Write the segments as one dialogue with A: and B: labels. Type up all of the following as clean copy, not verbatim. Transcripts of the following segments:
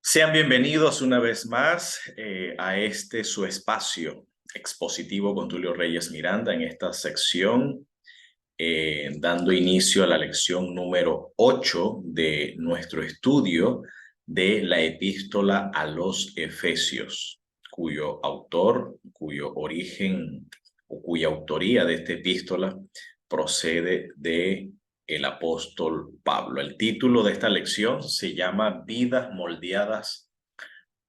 A: Sean bienvenidos una vez más a este su espacio expositivo con Tulio Reyes Miranda en esta sección, dando inicio a la lección número 8 de nuestro estudio de la epístola a los Efesios, cuyo autor, cuyo origen o cuya autoría de esta epístola procede de el apóstol Pablo. El título de esta lección se llama Vidas moldeadas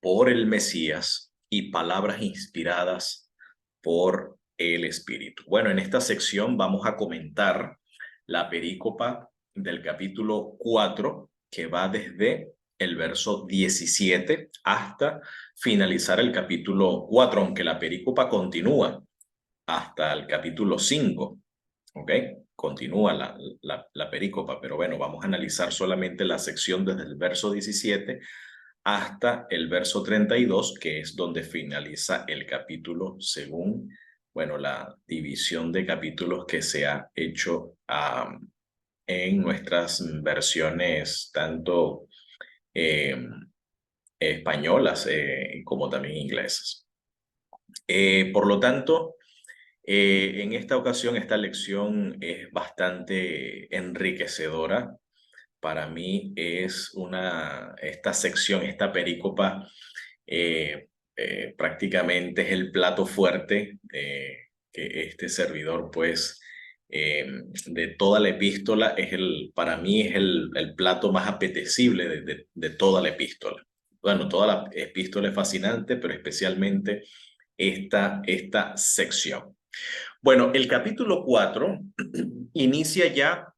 A: por el Mesías y palabras inspiradas por el Espíritu. Bueno, en esta sección vamos a comentar la perícopa del capítulo 4, que va desde el verso 17 hasta finalizar el capítulo 4, aunque la perícopa continúa hasta el capítulo 5. ¿Ok? Continúa la perícopa, pero bueno, vamos a analizar solamente la sección desde el verso 17 hasta el verso 32, que es donde finaliza el capítulo según, bueno, la división de capítulos que se ha hecho en nuestras versiones tanto españolas como también inglesas. Por lo tanto, en esta ocasión, esta lección es bastante enriquecedora. Para mí es esta sección, esta perícopa, prácticamente es el plato fuerte que este servidor, pues, de toda la epístola, para mí es el plato más apetecible de toda la epístola. Bueno, toda la epístola es fascinante, pero especialmente esta sección. Bueno, el capítulo 4 inicia ya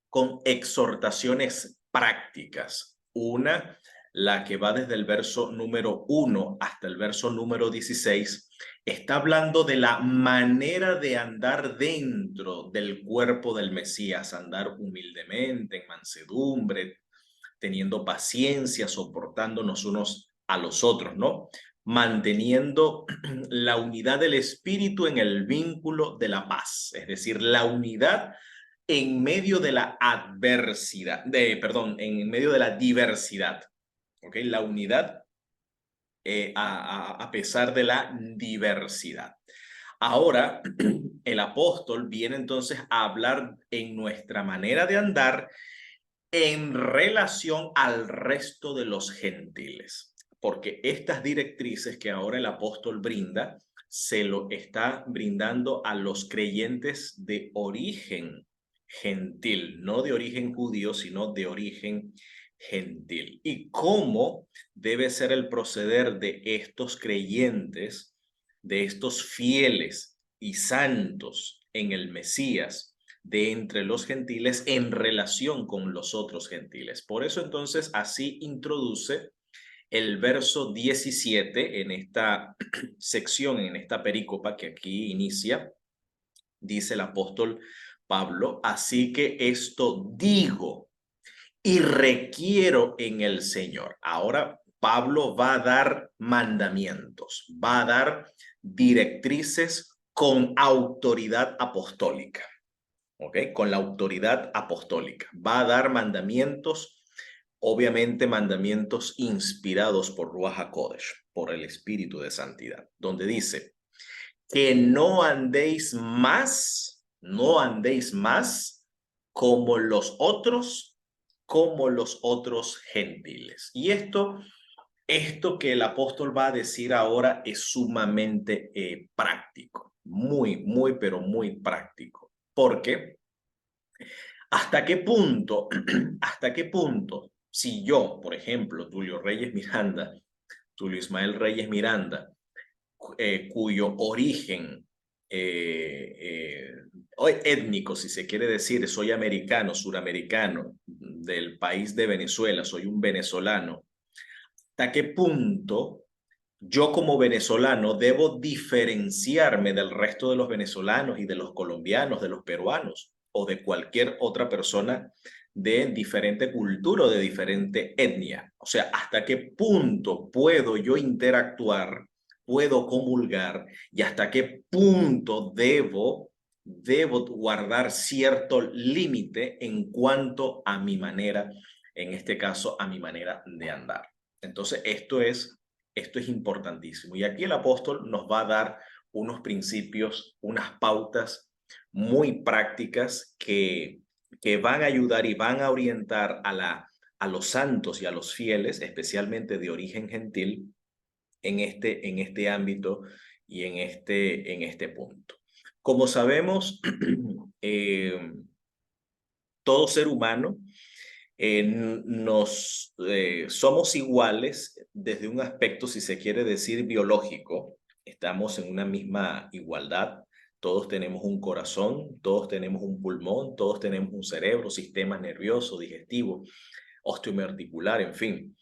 A: con exhortaciones prácticas. Una, la que va desde el verso número 1 hasta el verso número 16, está hablando de la manera de andar dentro del cuerpo del Mesías, andar humildemente, en mansedumbre, teniendo paciencia, soportándonos unos a los otros, ¿no? Manteniendo la unidad del espíritu en el vínculo de la paz, es decir, la unidad en medio de la adversidad, en medio de la diversidad, ¿ok? La unidad a pesar de la diversidad. Ahora, el apóstol viene entonces a hablar en nuestra manera de andar en relación al resto de los gentiles, porque estas directrices que ahora el apóstol brinda, se lo está brindando a los creyentes de origen gentil, no de origen judío, sino de origen gentil. Y cómo debe ser el proceder de estos creyentes, de estos fieles y santos en el Mesías, de entre los gentiles en relación con los otros gentiles. Por eso entonces así introduce el verso 17 en esta sección, en esta perícopa que aquí inicia, dice el apóstol Pablo, así que esto digo y requiero en el Señor. Ahora Pablo va a dar mandamientos, va a dar directrices con autoridad apostólica. ¿Ok? Con la autoridad apostólica. Va a dar mandamientos, obviamente mandamientos inspirados por Ruach HaKodesh, por el Espíritu de Santidad, donde dice que no andéis más como los otros gentiles. Y esto que el apóstol va a decir ahora es sumamente práctico, muy, pero muy práctico. Porque ¿hasta qué punto, si yo, por ejemplo, Tulio Ismael Reyes Miranda, cuyo origen étnico, si se quiere decir, soy americano, suramericano, del país de Venezuela, soy un venezolano, ¿hasta qué punto yo como venezolano debo diferenciarme del resto de los venezolanos y de los colombianos, de los peruanos o de cualquier otra persona de diferente cultura o de diferente etnia? O sea, ¿hasta qué punto puedo yo interactuar, puedo comulgar y hasta qué punto debo guardar cierto límite en cuanto a mi manera en este caso, a mi manera de andar. Entonces, esto es importantísimo. Y aquí el apóstol nos va a dar unos principios, unas pautas muy prácticas que van a ayudar y van a orientar a los santos y a los fieles, especialmente de origen gentil, en este ámbito y en este punto. Como sabemos, todo ser humano somos iguales desde un aspecto, si se quiere decir, biológico. Estamos en una misma igualdad. Todos tenemos un corazón, todos tenemos un pulmón, todos tenemos un cerebro, sistema nervioso, digestivo, osteoarticular, en fin.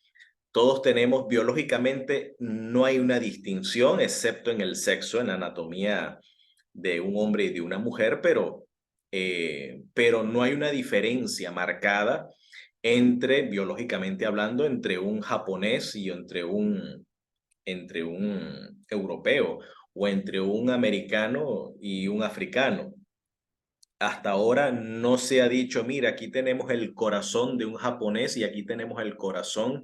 A: Todos tenemos biológicamente, no hay una distinción, excepto en el sexo, en la anatomía de un hombre y de una mujer, pero no hay una diferencia marcada biológicamente hablando, entre un japonés y entre un europeo, o entre un americano y un africano. Hasta ahora no se ha dicho, mira, aquí tenemos el corazón de un japonés y aquí tenemos el corazón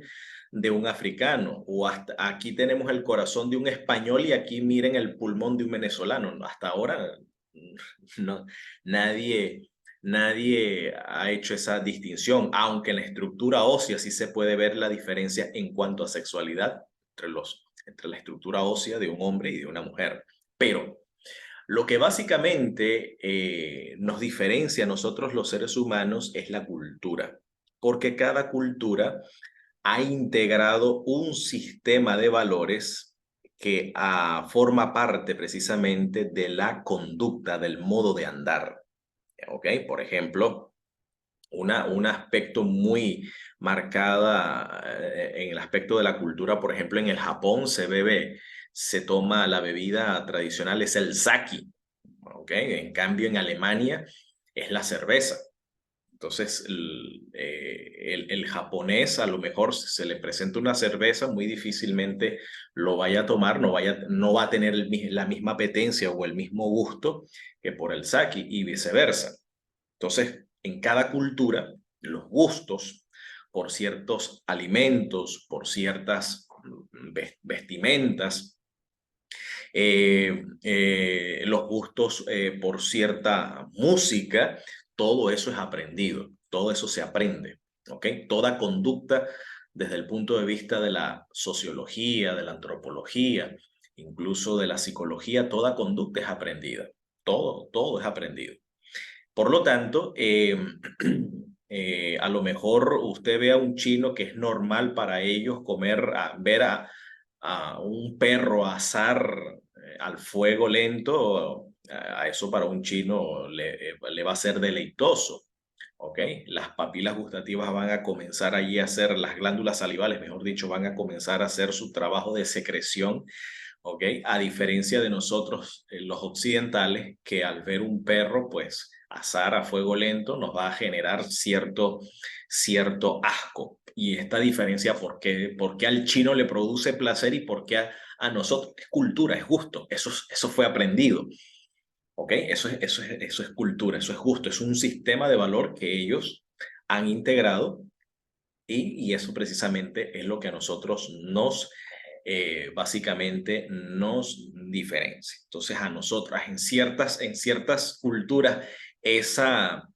A: de un africano, o hasta aquí tenemos el corazón de un español y aquí miren el pulmón de un venezolano. Hasta ahora no, nadie ha hecho esa distinción, aunque en la estructura ósea sí se puede ver la diferencia en cuanto a sexualidad entre la estructura ósea de un hombre y de una mujer. Pero lo que básicamente nos diferencia a nosotros los seres humanos es la cultura, porque cada cultura ha integrado un sistema de valores que forma parte precisamente de la conducta, del modo de andar. ¿Ok? Por ejemplo, un aspecto muy marcada en el aspecto de la cultura, por ejemplo, en el Japón se toma la bebida tradicional, es el sake, ¿ok? En cambio, en Alemania es la cerveza. Entonces, el japonés a lo mejor se le presenta una cerveza, muy difícilmente lo vaya a tomar, no va a tener la misma apetencia o el mismo gusto que por el sake y viceversa. Entonces, en cada cultura, los gustos por ciertos alimentos, por ciertas vestimentas, los gustos por cierta música, todo eso es aprendido, todo eso se aprende, ¿ok? Toda conducta desde el punto de vista de la sociología, de la antropología, incluso de la psicología, toda conducta es aprendida, todo es aprendido. Por lo tanto, a lo mejor usted ve a un chino que es normal para ellos ver a un perro asar al fuego lento, a eso para un chino le va a ser deleitoso. ¿Ok? Las papilas gustativas van a comenzar allí a hacer, las glándulas salivales, mejor dicho, van a comenzar a hacer su trabajo de secreción. ¿Ok? A diferencia de nosotros, los occidentales, que al ver un perro, pues asar a fuego lento nos va a generar cierto asco. Y esta diferencia, por qué al chino le produce placer y por qué a nosotros? Es cultura, es gusto, eso fue aprendido. ¿Ok? Eso es cultura, eso es gusto, es un sistema de valor que ellos han integrado y eso precisamente es lo que a nosotros básicamente nos diferencia. Entonces a nosotras en ciertas culturas esa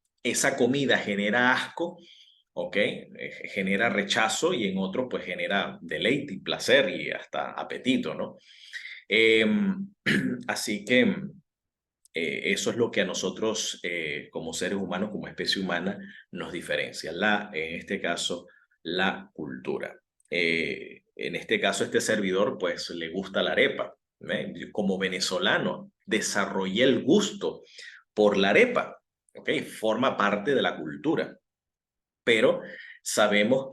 A: comida genera asco, ¿ok? Genera rechazo y en otros pues genera deleite y placer y hasta apetito, ¿no? Así que eso es lo que a nosotros como seres humanos, como especie humana, nos diferencia. En este caso, la cultura. En este caso, este servidor, pues, le gusta la arepa. ¿Eh? Como venezolano, desarrollé el gusto por la arepa. ¿Ok? Forma parte de la cultura. Pero sabemos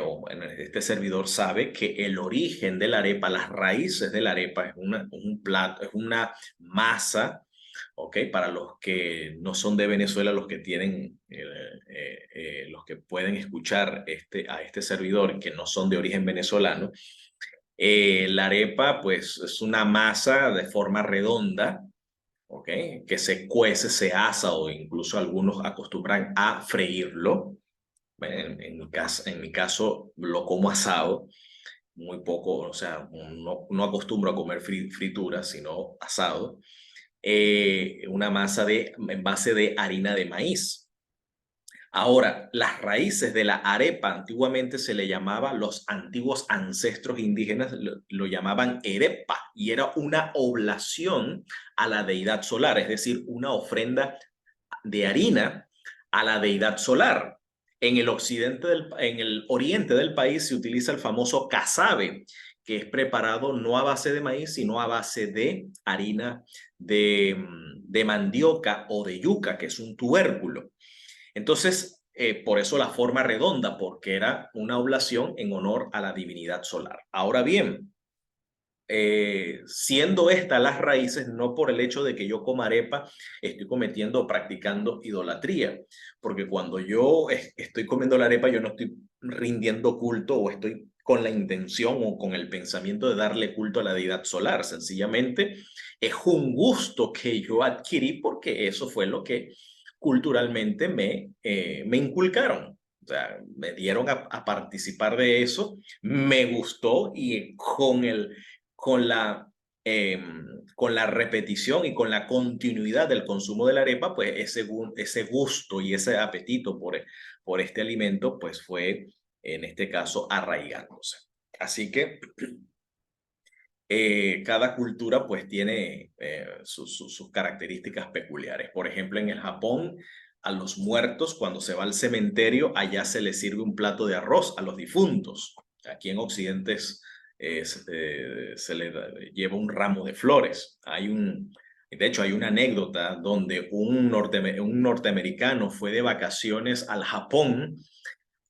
A: o bueno, este servidor sabe que el origen de la arepa, las raíces de la arepa es un plato, es una masa. ¿Ok? Para los que no son de Venezuela, los que pueden escuchar a este servidor, que no son de origen venezolano, la arepa pues es una masa de forma redonda, ¿ok? Que se cuece, se asa o incluso algunos acostumbran a freírlo, en mi caso lo como asado, muy poco, o sea, no acostumbro a comer frituras, sino asado. Una masa en base de harina de maíz. Ahora, las raíces de la arepa antiguamente se le llamaba, los antiguos ancestros indígenas lo llamaban erepa, y era una oblación a la deidad solar, es decir, una ofrenda de harina a la deidad solar. En el oriente del país se utiliza el famoso casabe, que es preparado no a base de maíz, sino a base de harina de mandioca o de yuca, que es un tubérculo. Entonces, por eso la forma redonda, porque era una oblación en honor a la divinidad solar. Ahora bien, siendo estas las raíces, no por el hecho de que yo coma arepa, estoy cometiendo o practicando idolatría, porque cuando yo estoy comiendo la arepa, yo no estoy rindiendo culto o estoy con la intención o con el pensamiento de darle culto a la deidad solar. Sencillamente es un gusto que yo adquirí porque eso fue lo que culturalmente me inculcaron. O sea, me dieron a participar de eso, me gustó y con la, eh, con la repetición y con la continuidad del consumo de la arepa, pues ese gusto y ese apetito por este alimento, pues fue en este caso arraigándose. Así que cada cultura pues tiene sus características peculiares. Por ejemplo, en el Japón, a los muertos, cuando se va al cementerio, allá se les sirve un plato de arroz a los difuntos. Aquí en Occidente se le lleva un ramo de flores. De hecho, hay una anécdota donde un norteamericano fue de vacaciones al Japón.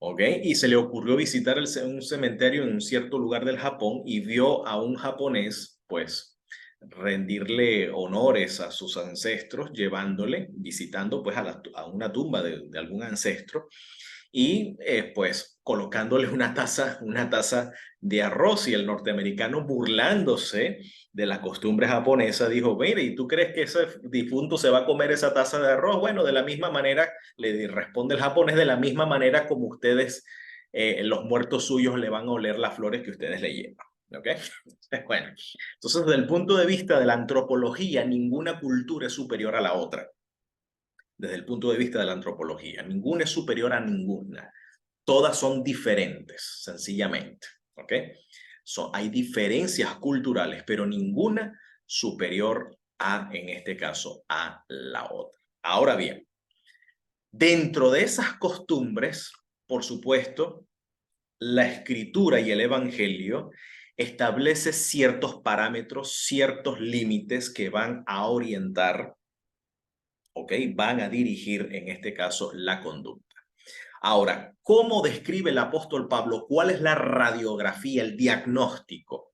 A: ¿Ok? Y se le ocurrió visitar un cementerio en un cierto lugar del Japón y vio a un japonés, pues, rendirle honores a sus ancestros, llevándole, visitando, pues, a una tumba de algún ancestro y, pues, colocándole una taza de arroz y el norteamericano burlándose de la costumbre japonesa dijo, mire, ¿y tú crees que ese difunto se va a comer esa taza de arroz? Bueno, de la misma manera, le responde el japonés, de la misma manera como ustedes, los muertos suyos le van a oler las flores que ustedes le llevan. ¿Ok? Bueno, entonces desde el punto de vista de la antropología, ninguna cultura es superior a la otra. Desde el punto de vista de la antropología, ninguna es superior a ninguna. Todas son diferentes, sencillamente. ¿Ok? Hay diferencias culturales, pero ninguna superior a, en este caso, a la otra. Ahora bien, dentro de esas costumbres, por supuesto, la escritura y el evangelio establece ciertos parámetros, ciertos límites que van a orientar, ¿ok? Van a dirigir, en este caso, la conducta. Ahora, ¿cómo describe el apóstol Pablo? ¿Cuál es la radiografía, el diagnóstico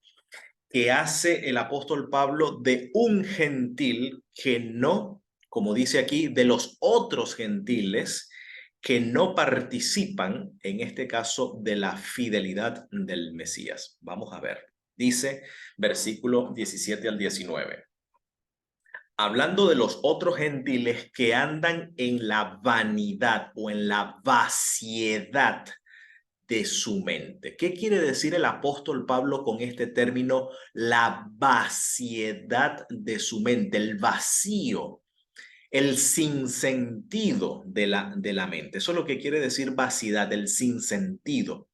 A: que hace el apóstol Pablo de un gentil que no, como dice aquí, de los otros gentiles que no participan, en este caso, de la fidelidad del Mesías? Vamos a ver. Dice versículo 17 al 19. Hablando de los otros gentiles que andan en la vanidad o en la vaciedad de su mente. ¿Qué quiere decir el apóstol Pablo con este término, la vaciedad de su mente, el vacío, el sinsentido de la mente? Eso es lo que quiere decir vaciedad, el sinsentido,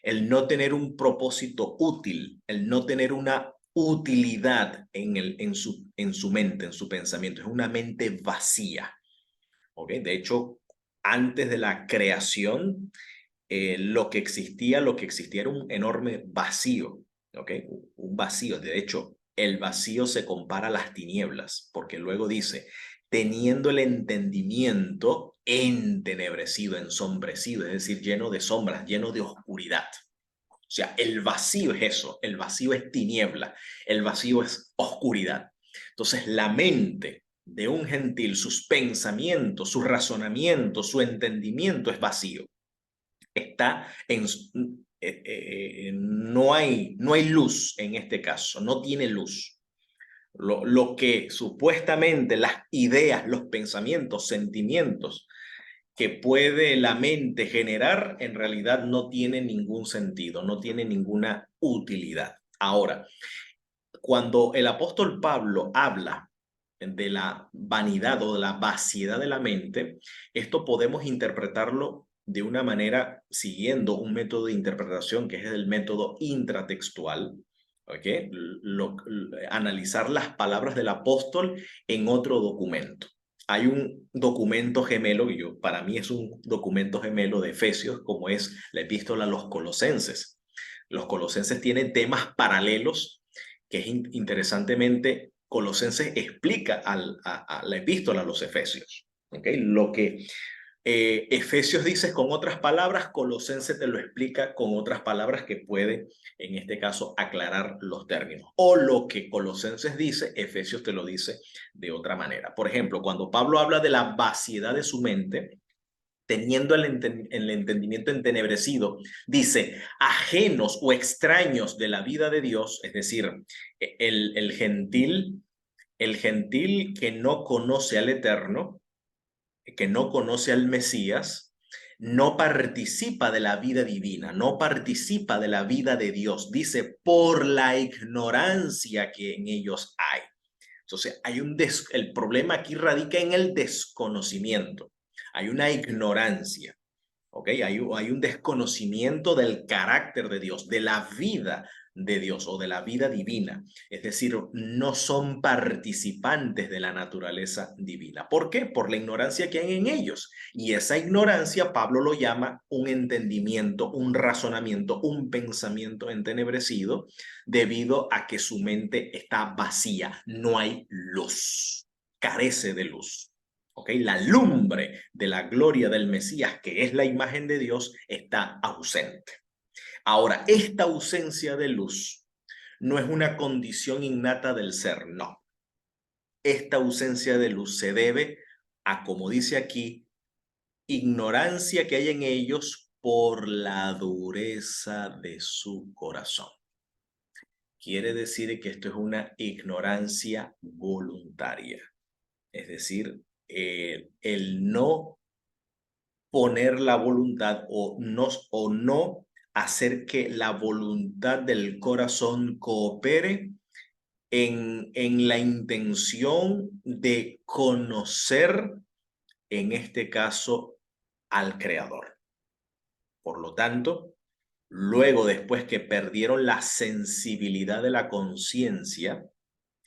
A: el no tener un propósito útil, el no tener una utilidad en su mente, en su pensamiento. Es una mente vacía. ¿Ok? De hecho, antes de la creación, lo que existía era un enorme vacío, ¿ok? Un vacío. De hecho, el vacío se compara a las tinieblas, porque luego dice, teniendo el entendimiento entenebrecido, ensombrecido, es decir, lleno de sombras, lleno de oscuridad. O sea, el vacío es eso, el vacío es tiniebla, el vacío es oscuridad. Entonces, la mente de un gentil, sus pensamientos, su razonamiento, su entendimiento es vacío. Está en, no hay luz en este caso, no tiene luz. Lo que supuestamente las ideas, los pensamientos, sentimientos que puede la mente generar, en realidad no tiene ningún sentido, no tiene ninguna utilidad. Ahora, cuando el apóstol Pablo habla de la vanidad o de la vaciedad de la mente, esto podemos interpretarlo de una manera siguiendo un método de interpretación que es el método intratextual. ¿Okay? Analizar las palabras del apóstol en otro documento. Hay un documento gemelo, para mí es un documento gemelo de Efesios, como es la epístola a los Colosenses. Los Colosenses tienen temas paralelos que es interesantemente, Colosenses explica a la epístola a los Efesios. ¿Okay? Lo que Efesios dice con otras palabras, Colosenses te lo explica con otras palabras que puede, en este caso, aclarar los términos. O lo que Colosenses dice, Efesios te lo dice de otra manera. Por ejemplo, cuando Pablo habla de la vaciedad de su mente, teniendo el entendimiento entenebrecido, dice, ajenos o extraños de la vida de Dios, es decir, el gentil que no conoce al Eterno, que no conoce al Mesías, no participa de la vida divina, no participa de la vida de Dios, dice, por la ignorancia que en ellos hay. Entonces, el problema aquí radica en el desconocimiento. Hay una ignorancia, ¿ok? Hay un desconocimiento del carácter de Dios, de la vida de Dios o de la vida divina. Es decir, no son participantes de la naturaleza divina. ¿Por qué? Por la ignorancia que hay en ellos. Y esa ignorancia, Pablo lo llama un entendimiento, un razonamiento, un pensamiento entenebrecido, debido a que su mente está vacía, no hay luz, carece de luz. ¿Okay? La lumbre de la gloria del Mesías, que es la imagen de Dios, está ausente. Ahora, esta ausencia de luz no es una condición innata del ser, no. Esta ausencia de luz se debe a, como dice aquí, ignorancia que hay en ellos por la dureza de su corazón. Quiere decir que esto es una ignorancia voluntaria, es decir, el no poner la voluntad o no hacer que la voluntad del corazón coopere en la intención de conocer, en este caso, al Creador. Por lo tanto, luego, después que perdieron la sensibilidad de la conciencia,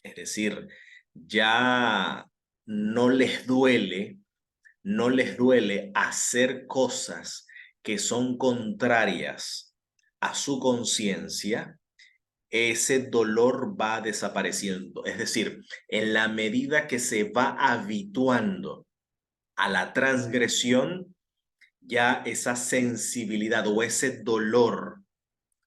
A: es decir, ya no les duele hacer cosas que son contrarias a su conciencia, ese dolor va desapareciendo. Es decir, en la medida que se va habituando a la transgresión, ya esa sensibilidad o ese dolor,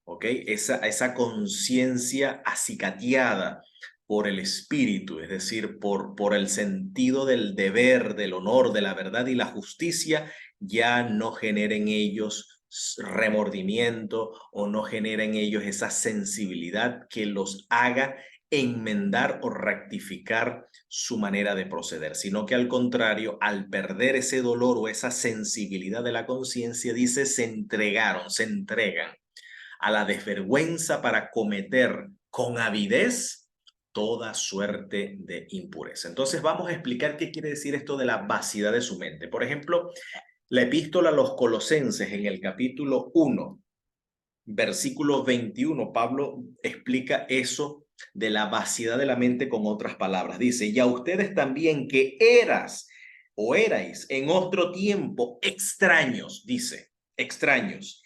A: ¿ok? Esa conciencia acicateada por el espíritu, es decir, por el sentido del deber, del honor, de la verdad y la justicia, ya no genera en ellos remordimiento o no genera en ellos esa sensibilidad que los haga enmendar o rectificar su manera de proceder, sino que al contrario, al perder ese dolor o esa sensibilidad de la conciencia, dice, se entregan a la desvergüenza para cometer con avidez toda suerte de impureza. Entonces vamos a explicar qué quiere decir esto de la vaciedad de su mente. Por ejemplo, la epístola a los Colosenses en el capítulo 1, versículo 21, Pablo explica eso de la vaciedad de la mente con otras palabras. Dice, y a ustedes también que erais en otro tiempo extraños, dice, extraños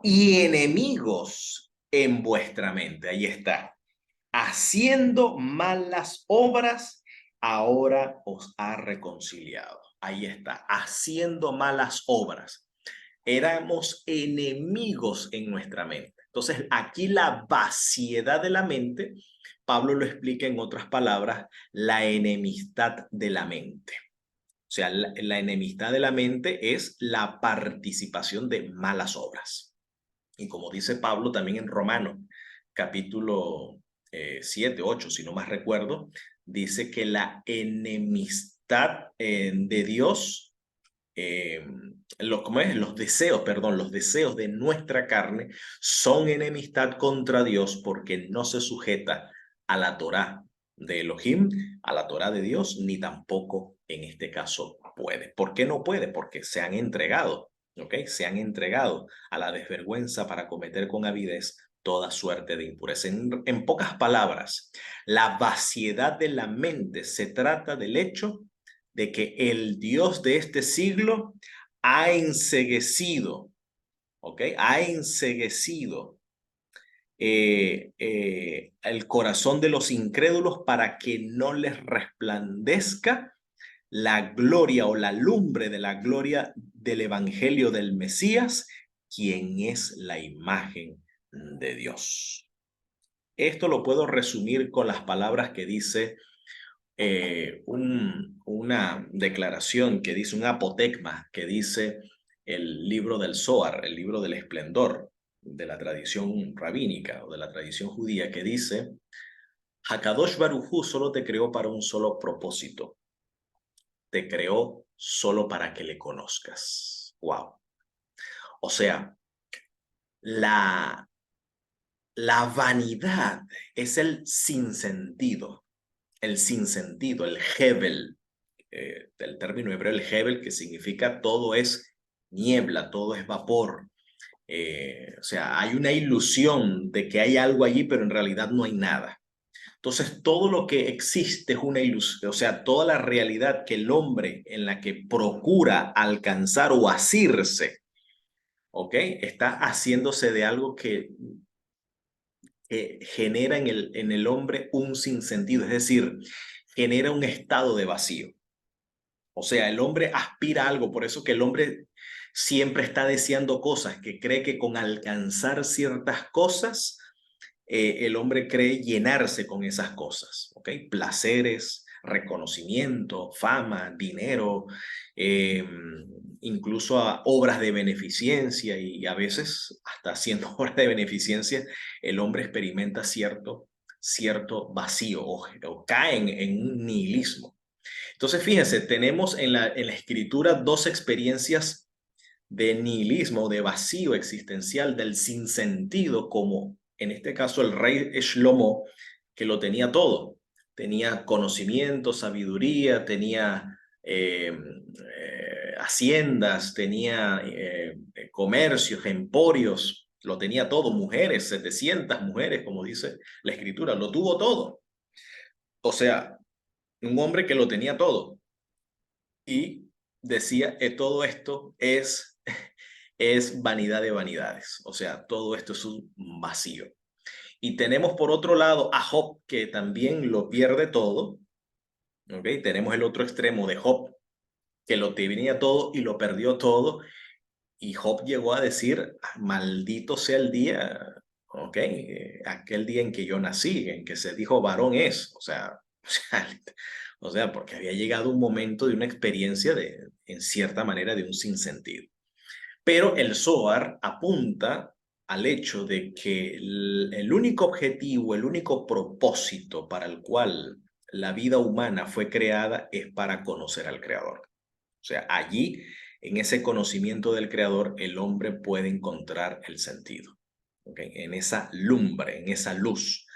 A: y enemigos en vuestra mente. Ahí está. Haciendo malas obras, ahora os ha reconciliado. Ahí está. Haciendo malas obras. Éramos enemigos en nuestra mente. Entonces, aquí la vaciedad de la mente, Pablo lo explica en otras palabras, la enemistad de la mente. O sea, la enemistad de la mente es la participación de malas obras. Y como dice Pablo también en Romanos, capítulo 7, 8, si no más recuerdo, dice que la enemistad de Dios los deseos, perdón, los deseos de nuestra carne son enemistad contra Dios porque no se sujeta a la Torá de Elohim, a la Torá de Dios, ni tampoco en este caso puede. ¿Por qué no puede? Porque se han entregado, ¿ok? Se han entregado a la desvergüenza para cometer con avidez toda suerte de impureza. En pocas palabras, la vaciedad de la mente se trata del hecho de que el Dios de este siglo ha enceguecido, ¿ok? Ha enceguecido el corazón de los incrédulos para que no les resplandezca la gloria o la lumbre de la gloria del evangelio del Mesías, quien es la imagen de Dios. Esto lo puedo resumir con las palabras que dice una declaración que dice, un apotegma que dice el libro del Zohar, el libro del esplendor de la tradición rabínica o de la tradición judía, que dice, Hakadosh Baruj Hu solo te creó para un solo propósito, te creó solo para que le conozcas. Wow. O sea, la, la vanidad es el sinsentido, el Hebel, del término hebreo, el Hebel, que significa todo es niebla, todo es vapor. O sea, hay una ilusión de que hay algo allí, pero en realidad no hay nada. Entonces, todo lo que existe es una ilusión, o sea, toda la realidad que el hombre en la que procura alcanzar o asirse, ¿ok? Está haciéndose de algo que genera en el hombre un sinsentido, es decir, genera un estado de vacío. O sea, el hombre aspira a algo, por eso que el hombre siempre está deseando cosas, que cree que con alcanzar ciertas cosas, el hombre cree llenarse con esas cosas, ¿ok? Placeres, reconocimiento, fama, dinero, eh, incluso a obras de beneficencia y a veces hasta haciendo obras de beneficencia, el hombre experimenta cierto vacío o cae en un nihilismo. Entonces, fíjense, tenemos en la escritura dos experiencias de nihilismo, de vacío existencial, del sinsentido, como en este caso el rey Shlomo, que lo tenía todo. Tenía conocimiento, sabiduría, tenía haciendas, tenía comercios, emporios, lo tenía todo, mujeres, 700 mujeres, como dice la escritura, lo tuvo todo. O sea, un hombre que lo tenía todo y decía que todo esto es vanidad de vanidades, o sea, todo esto es un vacío. Y tenemos por otro lado a Job, que también lo pierde todo, ¿ok? Tenemos el otro extremo de Job, que lo tenía todo y lo perdió todo, y Job llegó a decir, maldito sea el día, ¿ok? Aquel día en que yo nací, en que se dijo varón es, o sea, o sea, porque había llegado un momento de una experiencia de, en cierta manera, de un sinsentido. Pero el Zohar apunta al hecho de que el único objetivo, el único propósito para el cual la vida humana fue creada es para conocer al Creador. O sea, allí, en ese conocimiento del Creador, el hombre puede encontrar el sentido. ¿Okay? En esa lumbre, en esa luz,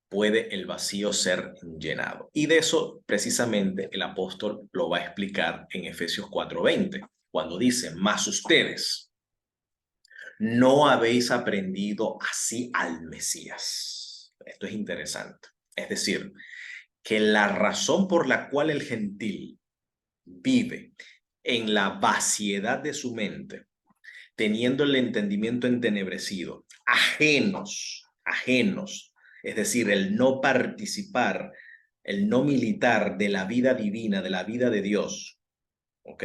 A: puede el vacío ser llenado. Y de eso precisamente el apóstol lo va a explicar en Efesios 4:20, cuando dice, mas ustedes no habéis aprendido así al Mesías. Esto es interesante. Es decir, que la razón por la cual el gentil vive en la vaciedad de su mente, teniendo el entendimiento entenebrecido, ajenos, es decir, el no participar, el no militar de la vida divina, de la vida de Dios, ¿ok?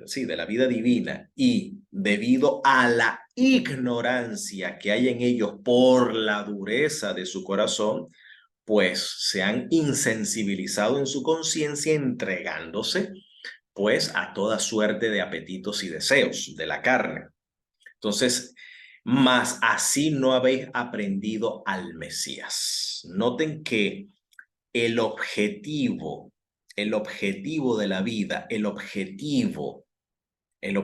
A: Sí, de la vida divina, y debido a la ignorancia que hay en ellos por la dureza de su corazón, pues se han insensibilizado en su conciencia entregándose pues a toda suerte de apetitos y deseos de la carne. Entonces, mas así no habéis aprendido al Mesías. Noten que el objetivo el objetivo de la vida, el objetivo del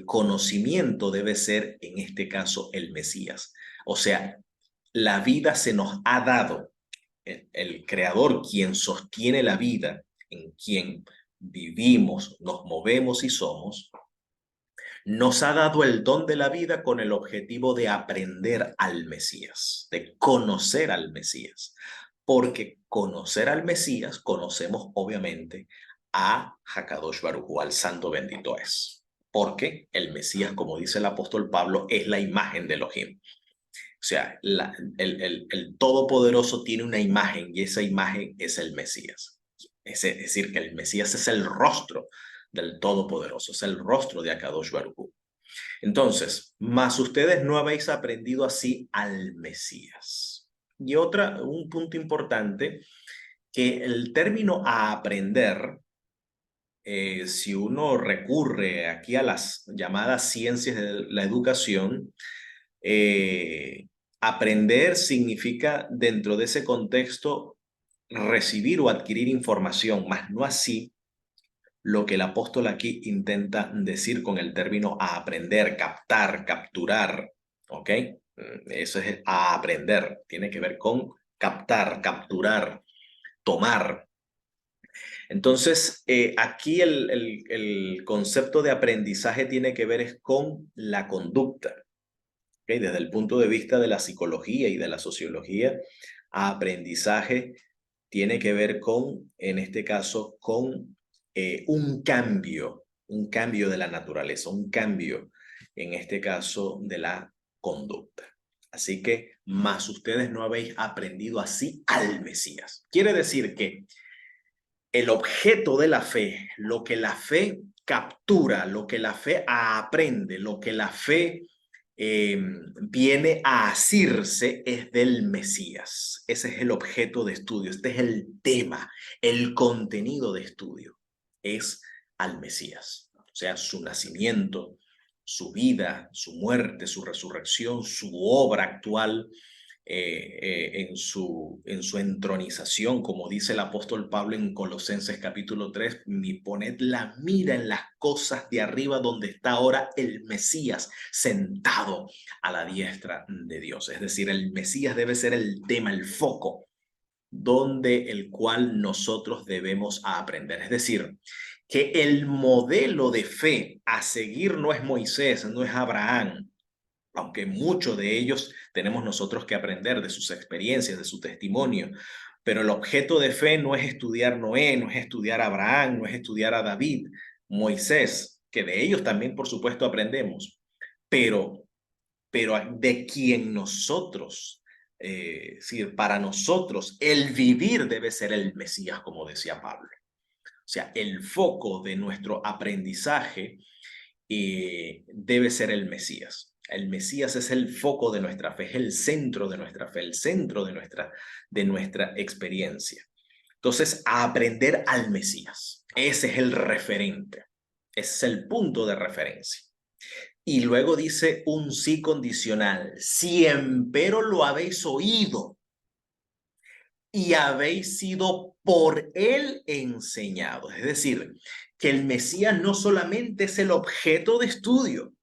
A: conocimiento debe ser, en este caso, el Mesías. O sea, la vida se nos ha dado. El creador, quien sostiene la vida, en quien vivimos, nos movemos y somos, nos ha dado el don de la vida con el objetivo de aprender al Mesías, de conocer al Mesías. Porque conocer al Mesías, conocemos obviamente a Hakadosh Baruj Hu, al Santo Bendito es. Porque el Mesías, como dice el apóstol Pablo, es la imagen de Elohim. O sea, el Todopoderoso tiene una imagen y esa imagen es el Mesías. Es decir, que el Mesías es el rostro del Todopoderoso, es el rostro de Akadosh Baruj Hu. Entonces, mas ustedes no habéis aprendido así al Mesías. Y un punto importante, que el término a aprender, si uno recurre aquí a las llamadas ciencias de la educación, aprender significa, dentro de ese contexto, recibir o adquirir información, más no así lo que el apóstol aquí intenta decir con el término a aprender, captar, capturar, ¿ok? Eso es a aprender, tiene que ver con captar, capturar, tomar. Entonces, aquí el concepto de aprendizaje tiene que ver es con la conducta. ¿Okay? Desde el punto de vista de la psicología y de la sociología, aprendizaje tiene que ver con, en este caso, con un cambio de la naturaleza, un cambio, en este caso, de la conducta. Así que, más ustedes no habéis aprendido así al Mesías. Quiere decir que el objeto de la fe, lo que la fe captura, lo que la fe aprende, lo que la fe viene a asirse es del Mesías. Ese es el objeto de estudio, este es el tema, el contenido de estudio, es al Mesías. O sea, su nacimiento, su vida, su muerte, su resurrección, su obra actual, en su entronización, como dice el apóstol Pablo en Colosenses capítulo 3, ni poned la mira en las cosas de arriba donde está ahora el Mesías sentado a la diestra de Dios. Es decir, el Mesías debe ser el tema, el foco, donde el cual nosotros debemos aprender. Es decir, que el modelo de fe a seguir no es Moisés, no es Abraham, aunque muchos de ellos tenemos nosotros que aprender de sus experiencias, de su testimonio, pero el objeto de fe no es estudiar Noé, no es estudiar a Abraham, no es estudiar a David, Moisés, que de ellos también por supuesto aprendemos, pero, pero de quien nosotros, sí, para nosotros el vivir debe ser el Mesías, como decía Pablo. O sea, el foco de nuestro aprendizaje debe ser el Mesías. El Mesías es el foco de nuestra fe, es el centro de nuestra fe, el centro de nuestra experiencia. Entonces, a aprender al Mesías. Ese es el referente. Ese es el punto de referencia. Y luego dice un sí condicional. Si empero lo habéis oído y habéis sido por él enseñados. Es decir, que el Mesías no solamente es el objeto de estudio,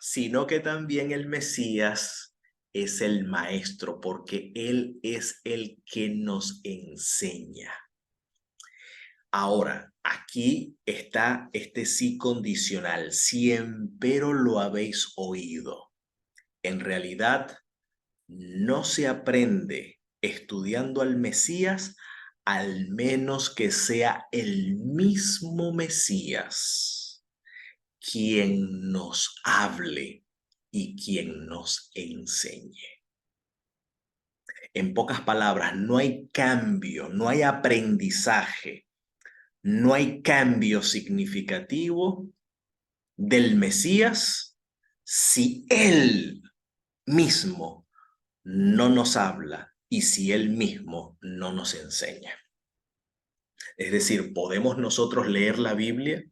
A: sino que también el Mesías es el maestro, porque él es el que nos enseña. Ahora, aquí está este sí condicional, si empero lo habéis oído. En realidad, no se aprende estudiando al Mesías, al menos que sea el mismo Mesías quien nos hable y quien nos enseñe. En pocas palabras, no hay cambio, no hay aprendizaje, no hay cambio significativo del Mesías si él mismo no nos habla y si él mismo no nos enseña. Es decir, podemos nosotros leer la Biblia,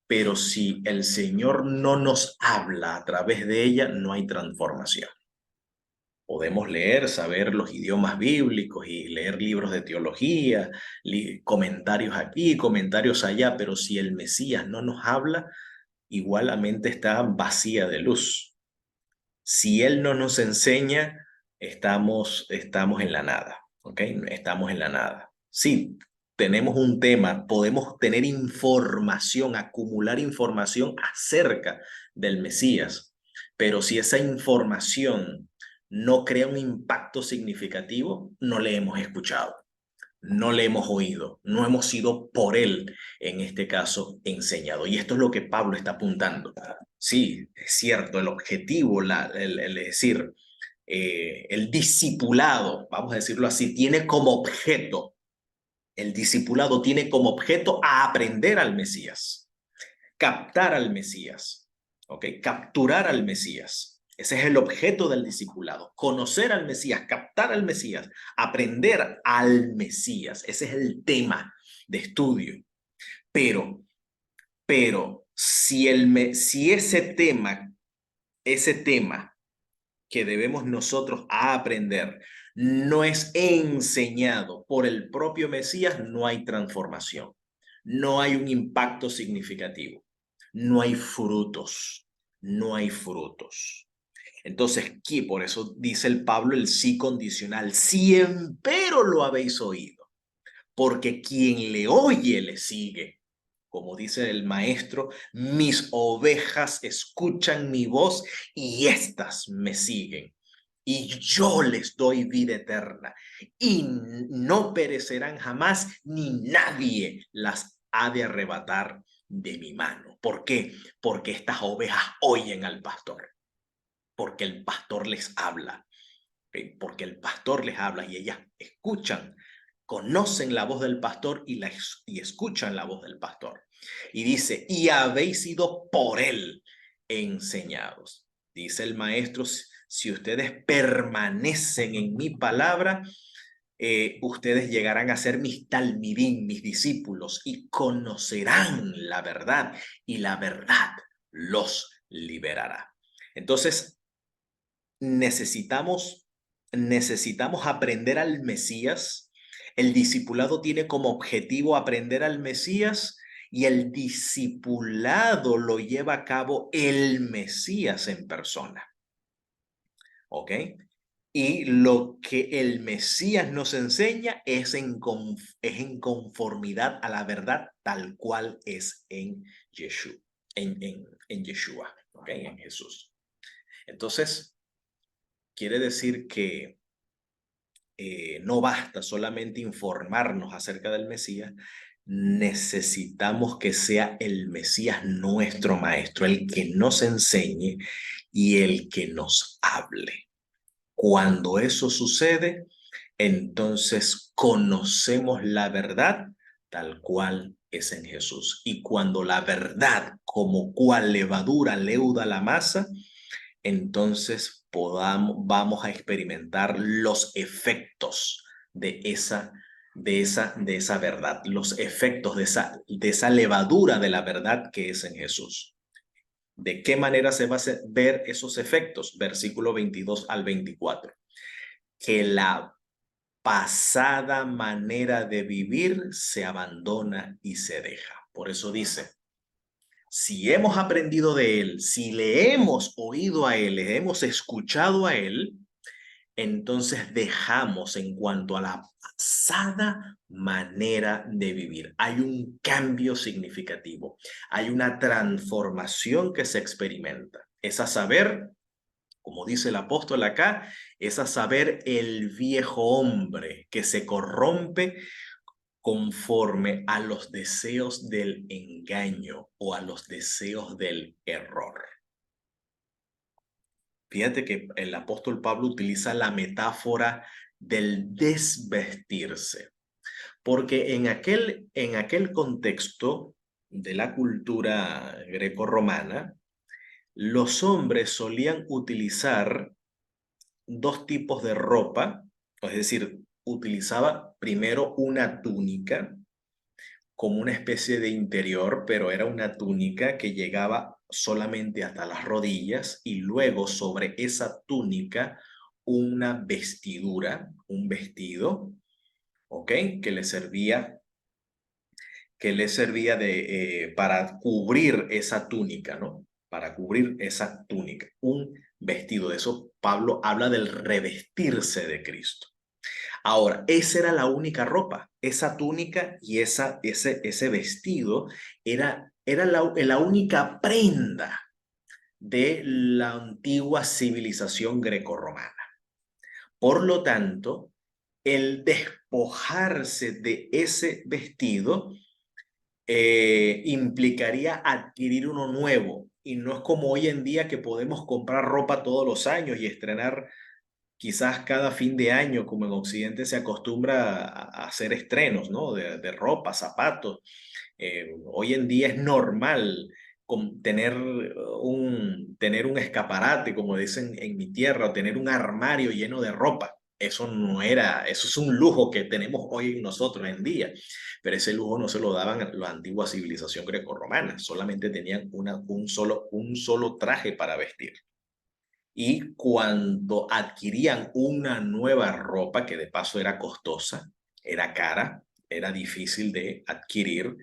A: pero si el Señor no nos habla a través de ella, no hay transformación. Podemos leer, saber los idiomas bíblicos y leer libros de teología, comentarios aquí, comentarios allá, pero si el Mesías no nos habla, igual la mente está vacía de luz. Si Él no nos enseña, estamos en la nada, ¿ok? Estamos en la nada. Sí, tenemos un tema, podemos tener información, acumular información acerca del Mesías, pero si esa información no crea un impacto significativo, no le hemos escuchado, no le hemos oído, no hemos sido por Él, en este caso, enseñado. Y esto es lo que Pablo está apuntando. Sí, es cierto, el objetivo, el decir, el discipulado, vamos a decirlo así, tiene como objeto, el discipulado tiene como objeto a aprender al Mesías, captar al Mesías, ¿ok? Capturar al Mesías. Ese es el objeto del discipulado, conocer al Mesías, captar al Mesías, aprender al Mesías. Ese es el tema de estudio. Pero, si ese tema que debemos nosotros aprender no es enseñado por el propio Mesías, no hay transformación, no hay un impacto significativo, no hay frutos, no hay frutos. Entonces, ¿qué? Por eso dice el Pablo el sí condicional, si empero lo habéis oído, porque quien le oye le sigue. Como dice el maestro, mis ovejas escuchan mi voz y éstas me siguen. Y yo les doy vida eterna y no perecerán jamás, ni nadie las ha de arrebatar de mi mano. ¿Por qué? Porque estas ovejas oyen al pastor, porque el pastor les habla, ¿okay? Porque el pastor les habla y ellas escuchan, conocen la voz del pastor y escuchan la voz del pastor. Y dice, y habéis sido por él enseñados. Dice el maestro, si ustedes permanecen en mi palabra, ustedes llegarán a ser mis talmidín, mis discípulos, y conocerán la verdad, y la verdad los liberará. Entonces, necesitamos, necesitamos aprender al Mesías. El discipulado tiene como objetivo aprender al Mesías y el discipulado lo lleva a cabo el Mesías en persona. ¿Ok? Y lo que el Mesías nos enseña es en conformidad a la verdad tal cual es en Yeshua, en Yeshua, ¿ok? En Jesús. Entonces, quiere decir que no basta solamente informarnos acerca del Mesías, necesitamos que sea el Mesías nuestro maestro, el que nos enseñe y el que nos hable. Cuando eso sucede, entonces conocemos la verdad tal cual es en Jesús. Y cuando la verdad, como cual levadura leuda la masa, entonces vamos a experimentar los efectos de esa verdad, los efectos de esa levadura de la verdad que es en Jesús. ¿De qué manera se va a ver esos efectos? Versículo 22 al 24. Que la pasada manera de vivir se abandona y se deja. Por eso dice, si hemos aprendido de Él, si le hemos oído a Él, le hemos escuchado a Él, entonces dejamos en cuanto a la pasada manera de vivir. Hay un cambio significativo, hay una transformación que se experimenta. Es a saber, como dice el apóstol acá, es a saber el viejo hombre que se corrompe conforme a los deseos del engaño o a los deseos del error. Fíjate que el apóstol Pablo utiliza la metáfora del desvestirse, porque en aquel contexto de la cultura grecorromana, los hombres solían utilizar dos tipos de ropa, es decir, utilizaba primero una túnica como una especie de interior, pero era una túnica que llegaba solamente hasta las rodillas y luego sobre esa túnica una vestidura, un vestido, ¿ok? Que le servía para cubrir esa túnica, ¿no? Para cubrir esa túnica, un vestido. De eso Pablo habla del revestirse de Cristo. Ahora, esa era la única ropa, esa túnica y ese vestido era la única prenda de la antigua civilización grecorromana. Por lo tanto, el despojarse de ese vestido implicaría adquirir uno nuevo. Y no es como hoy en día que podemos comprar ropa todos los años y estrenar quizás cada fin de año, como en Occidente se acostumbra a hacer estrenos, ¿no? De ropa, zapatos. Hoy en día es normal tener un escaparate, como dicen en mi tierra, o tener un armario lleno de ropa. Eso es un lujo que tenemos hoy nosotros en día, pero ese lujo no se lo daban a la antigua civilización grecorromana, solamente tenían un solo traje para vestir. Y cuando adquirían una nueva ropa, que de paso era costosa, era cara, era difícil de adquirir,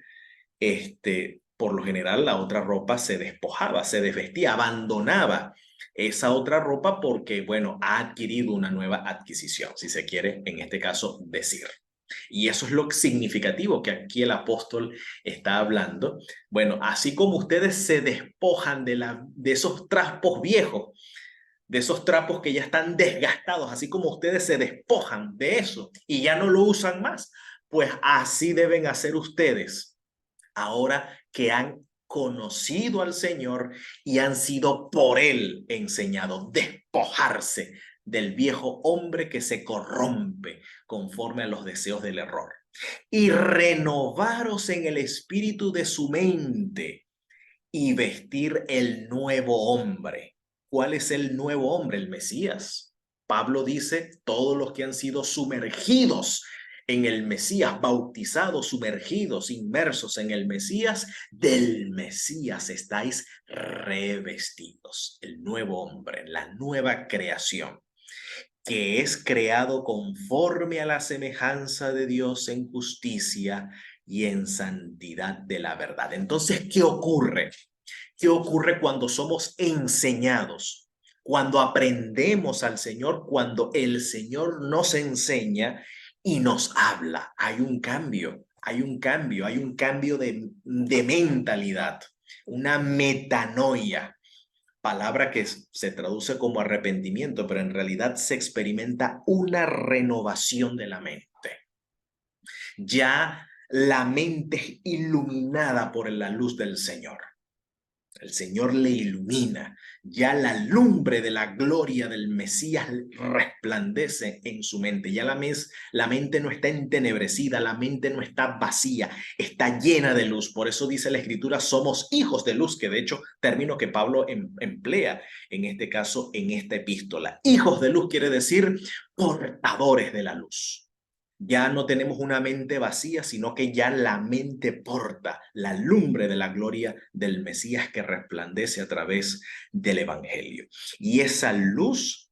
A: por lo general la otra ropa se despojaba, se desvestía, abandonaba esa otra ropa porque, bueno, ha adquirido una nueva adquisición, si se quiere, en este caso, decir. Y eso es lo significativo que aquí el apóstol está hablando. Bueno, así como ustedes se despojan de esos trapos viejos, de esos trapos que ya están desgastados, así como ustedes se despojan de eso y ya no lo usan más, pues así deben hacer ustedes ahora que han conocido al Señor y han sido por Él enseñados, despojarse del viejo hombre que se corrompe conforme a los deseos del error y renovaros en el espíritu de su mente y vestir el nuevo hombre. ¿Cuál es el nuevo hombre? El Mesías. Pablo dice, todos los que han sido sumergidos en el Mesías, bautizados, sumergidos, inmersos en el Mesías, del Mesías estáis revestidos. El nuevo hombre, la nueva creación, que es creado conforme a la semejanza de Dios en justicia y en santidad de la verdad. Entonces, ¿qué ocurre? ¿Qué ocurre cuando somos enseñados? Cuando aprendemos al Señor, cuando el Señor nos enseña y nos habla. Hay un cambio, hay un cambio de mentalidad, una metanoia, palabra que se traduce como arrepentimiento, pero en realidad se experimenta una renovación de la mente. Ya la mente es iluminada por la luz del Señor. El Señor le ilumina. Ya la lumbre de la gloria del Mesías resplandece en su mente. Ya la mente no está entenebrecida, la mente no está vacía, está llena de luz. Por eso dice la Escritura, somos hijos de luz, que de hecho, término que Pablo emplea en este caso, en esta epístola. Hijos de luz quiere decir portadores de la luz. Ya no tenemos una mente vacía, sino que ya la mente porta la lumbre de la gloria del Mesías que resplandece a través del Evangelio. Y esa luz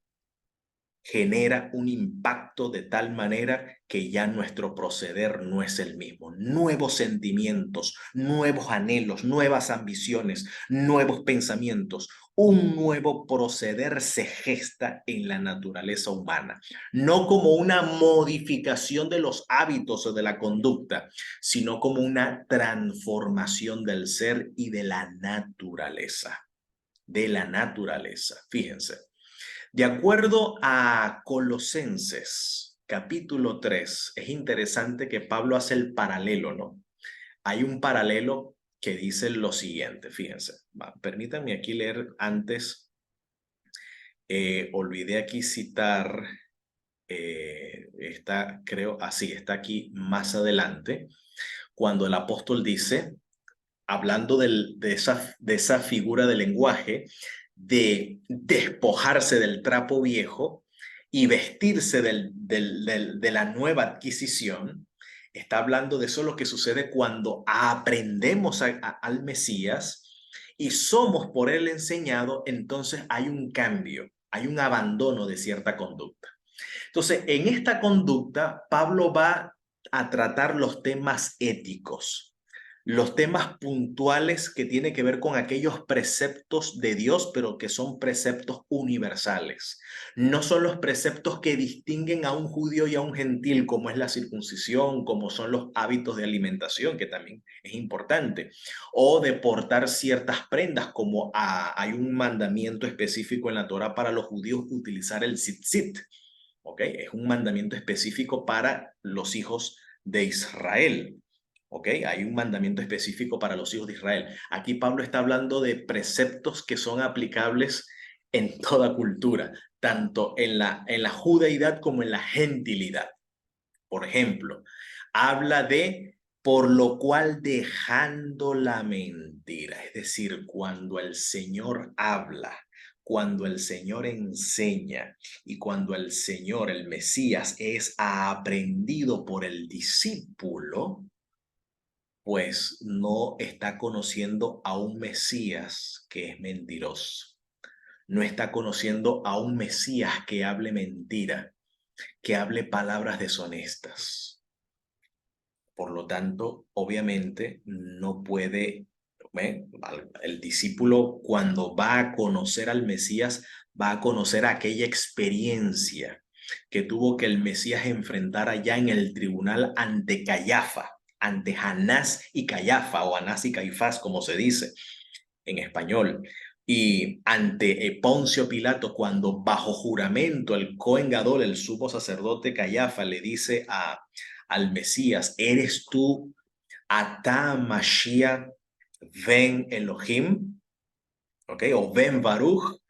A: genera un impacto de tal manera que ya nuestro proceder no es el mismo. Nuevos sentimientos, nuevos anhelos, nuevas ambiciones, nuevos pensamientos. Un nuevo proceder se gesta en la naturaleza humana, no como una modificación de los hábitos o de la conducta, sino como una transformación del ser y de la naturaleza. De la naturaleza, fíjense. De acuerdo a Colosenses, capítulo 3, es interesante que Pablo hace el paralelo, ¿no? Hay un paralelo que dice lo siguiente, fíjense. Permítanme aquí leer antes, olvidé aquí citar, está aquí más adelante, cuando el apóstol dice, hablando de esa figura de lenguaje, de despojarse del trapo viejo y vestirse de la nueva adquisición. Está hablando de eso lo que sucede cuando aprendemos al Mesías y somos por él enseñado, entonces hay un cambio. hay un abandono de cierta conducta. Entonces, en esta conducta, Pablo va a tratar los temas éticos, los temas puntuales que tienen que ver con aquellos preceptos de Dios, pero que son preceptos universales. No son los preceptos que distinguen a un judío y a un gentil, como es la circuncisión, como son los hábitos de alimentación, que también es importante, o de portar ciertas prendas, como hay un mandamiento específico en la Torá para los judíos utilizar el tzitzit. ¿Ok? Es un mandamiento específico para los hijos de Israel. ¿Ok? Hay un mandamiento específico para los hijos de Israel. Aquí Pablo está hablando de preceptos que son aplicables en toda cultura, tanto en la judeidad como en la gentilidad. Por ejemplo, habla de por lo cual dejando la mentira, es decir, cuando el Señor habla, cuando el Señor enseña y cuando el Señor, el Mesías, es aprendido por el discípulo, pues no está conociendo a un Mesías que es mentiroso. No está conociendo a un Mesías que hable mentira, que hable palabras deshonestas. Por lo tanto, obviamente, no puede, el discípulo cuando va a conocer al Mesías, va a conocer aquella experiencia que tuvo que el Mesías enfrentar allá en el tribunal ante Cayafa, ante Anás y Cayafa, o Anás y Caifás, como se dice en español. Y ante Poncio Pilato, cuando bajo juramento el Cohen Gadol, el sumo sacerdote Cayafa, le dice al Mesías, ¿eres tú Atá Mashiach Ben Elohim? ¿Ok? O Ben Baruch.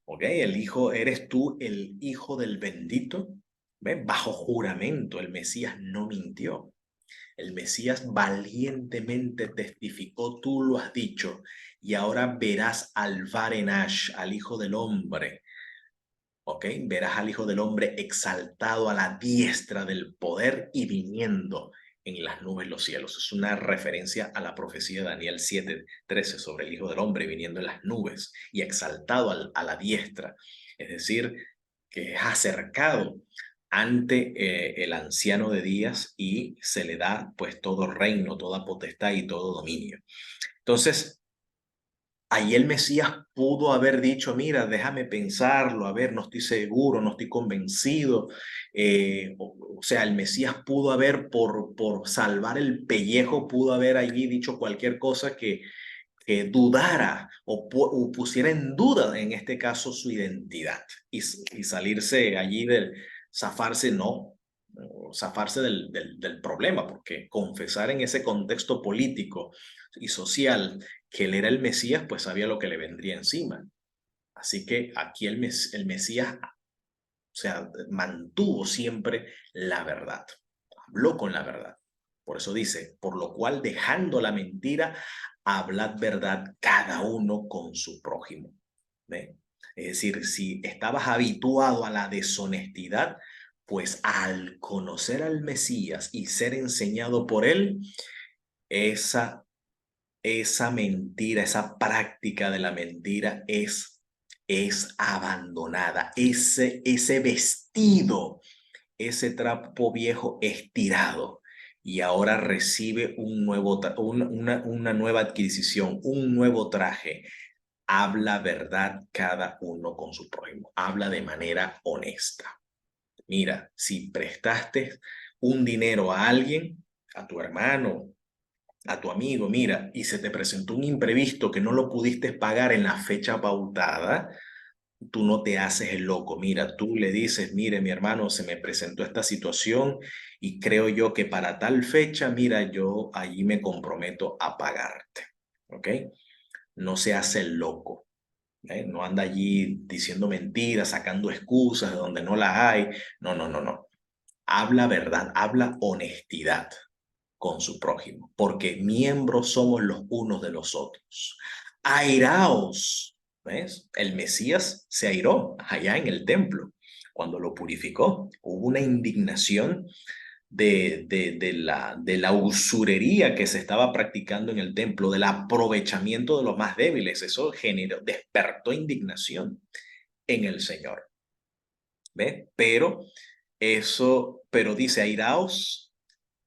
A: ¿Ok? ¿Eres tú el hijo del bendito? ¿Ven? Bajo juramento, el Mesías no mintió. El Mesías valientemente testificó, tú lo has dicho, y ahora verás al Varenash, al Hijo del Hombre, ¿ok? Verás al Hijo del Hombre exaltado a la diestra del poder y viniendo en las nubes los cielos. Es una referencia a la profecía de Daniel 7:13 sobre el Hijo del Hombre viniendo en las nubes y exaltado a la diestra. Es decir, que es acercado ante el anciano de días y se le da pues todo reino, toda potestad y todo dominio. Entonces, ahí el Mesías pudo haber dicho, mira, déjame pensarlo, a ver, no estoy seguro, no estoy convencido. O sea, el Mesías pudo haber, por salvar el pellejo, pudo haber allí dicho cualquier cosa que dudara o pusiera en duda, en este caso, su identidad y salirse allí zafarse, no, zafarse del problema, porque confesar en ese contexto político y social que él era el Mesías, pues sabía lo que le vendría encima. Así que aquí el Mesías, o sea, mantuvo siempre la verdad, habló con la verdad. Por eso dice, por lo cual dejando la mentira, hablad verdad cada uno con su prójimo. ¿Ve? Es decir, si estabas habituado a la deshonestidad, pues al conocer al Mesías y ser enseñado por él, esa esa mentira, esa práctica de la mentira es abandonada. Ese vestido, ese trapo viejo es tirado y ahora recibe una nueva adquisición, un nuevo traje. Habla verdad cada uno con su prójimo. Habla de manera honesta. Mira, si prestaste un dinero a alguien, a tu hermano, a tu amigo, mira, y se te presentó un imprevisto que no lo pudiste pagar en la fecha pautada, tú no te haces el loco. Mira, tú le dices, mire, mi hermano, se me presentó esta situación y creo yo que para tal fecha, mira, yo allí me comprometo a pagarte. ¿Ok? No se hace el loco. No anda allí diciendo mentiras, sacando excusas de donde no las hay. No, no, no, no. Habla verdad, habla honestidad con su prójimo, porque miembros somos los unos de los otros. Airaos, ¿ves? El Mesías se airó allá en el templo cuando lo purificó. Hubo una indignación de la usurería que se estaba practicando en el templo, del aprovechamiento de los más débiles. Eso generó, despertó indignación. en el Señor. ¿Ve? Pero dice, airaos,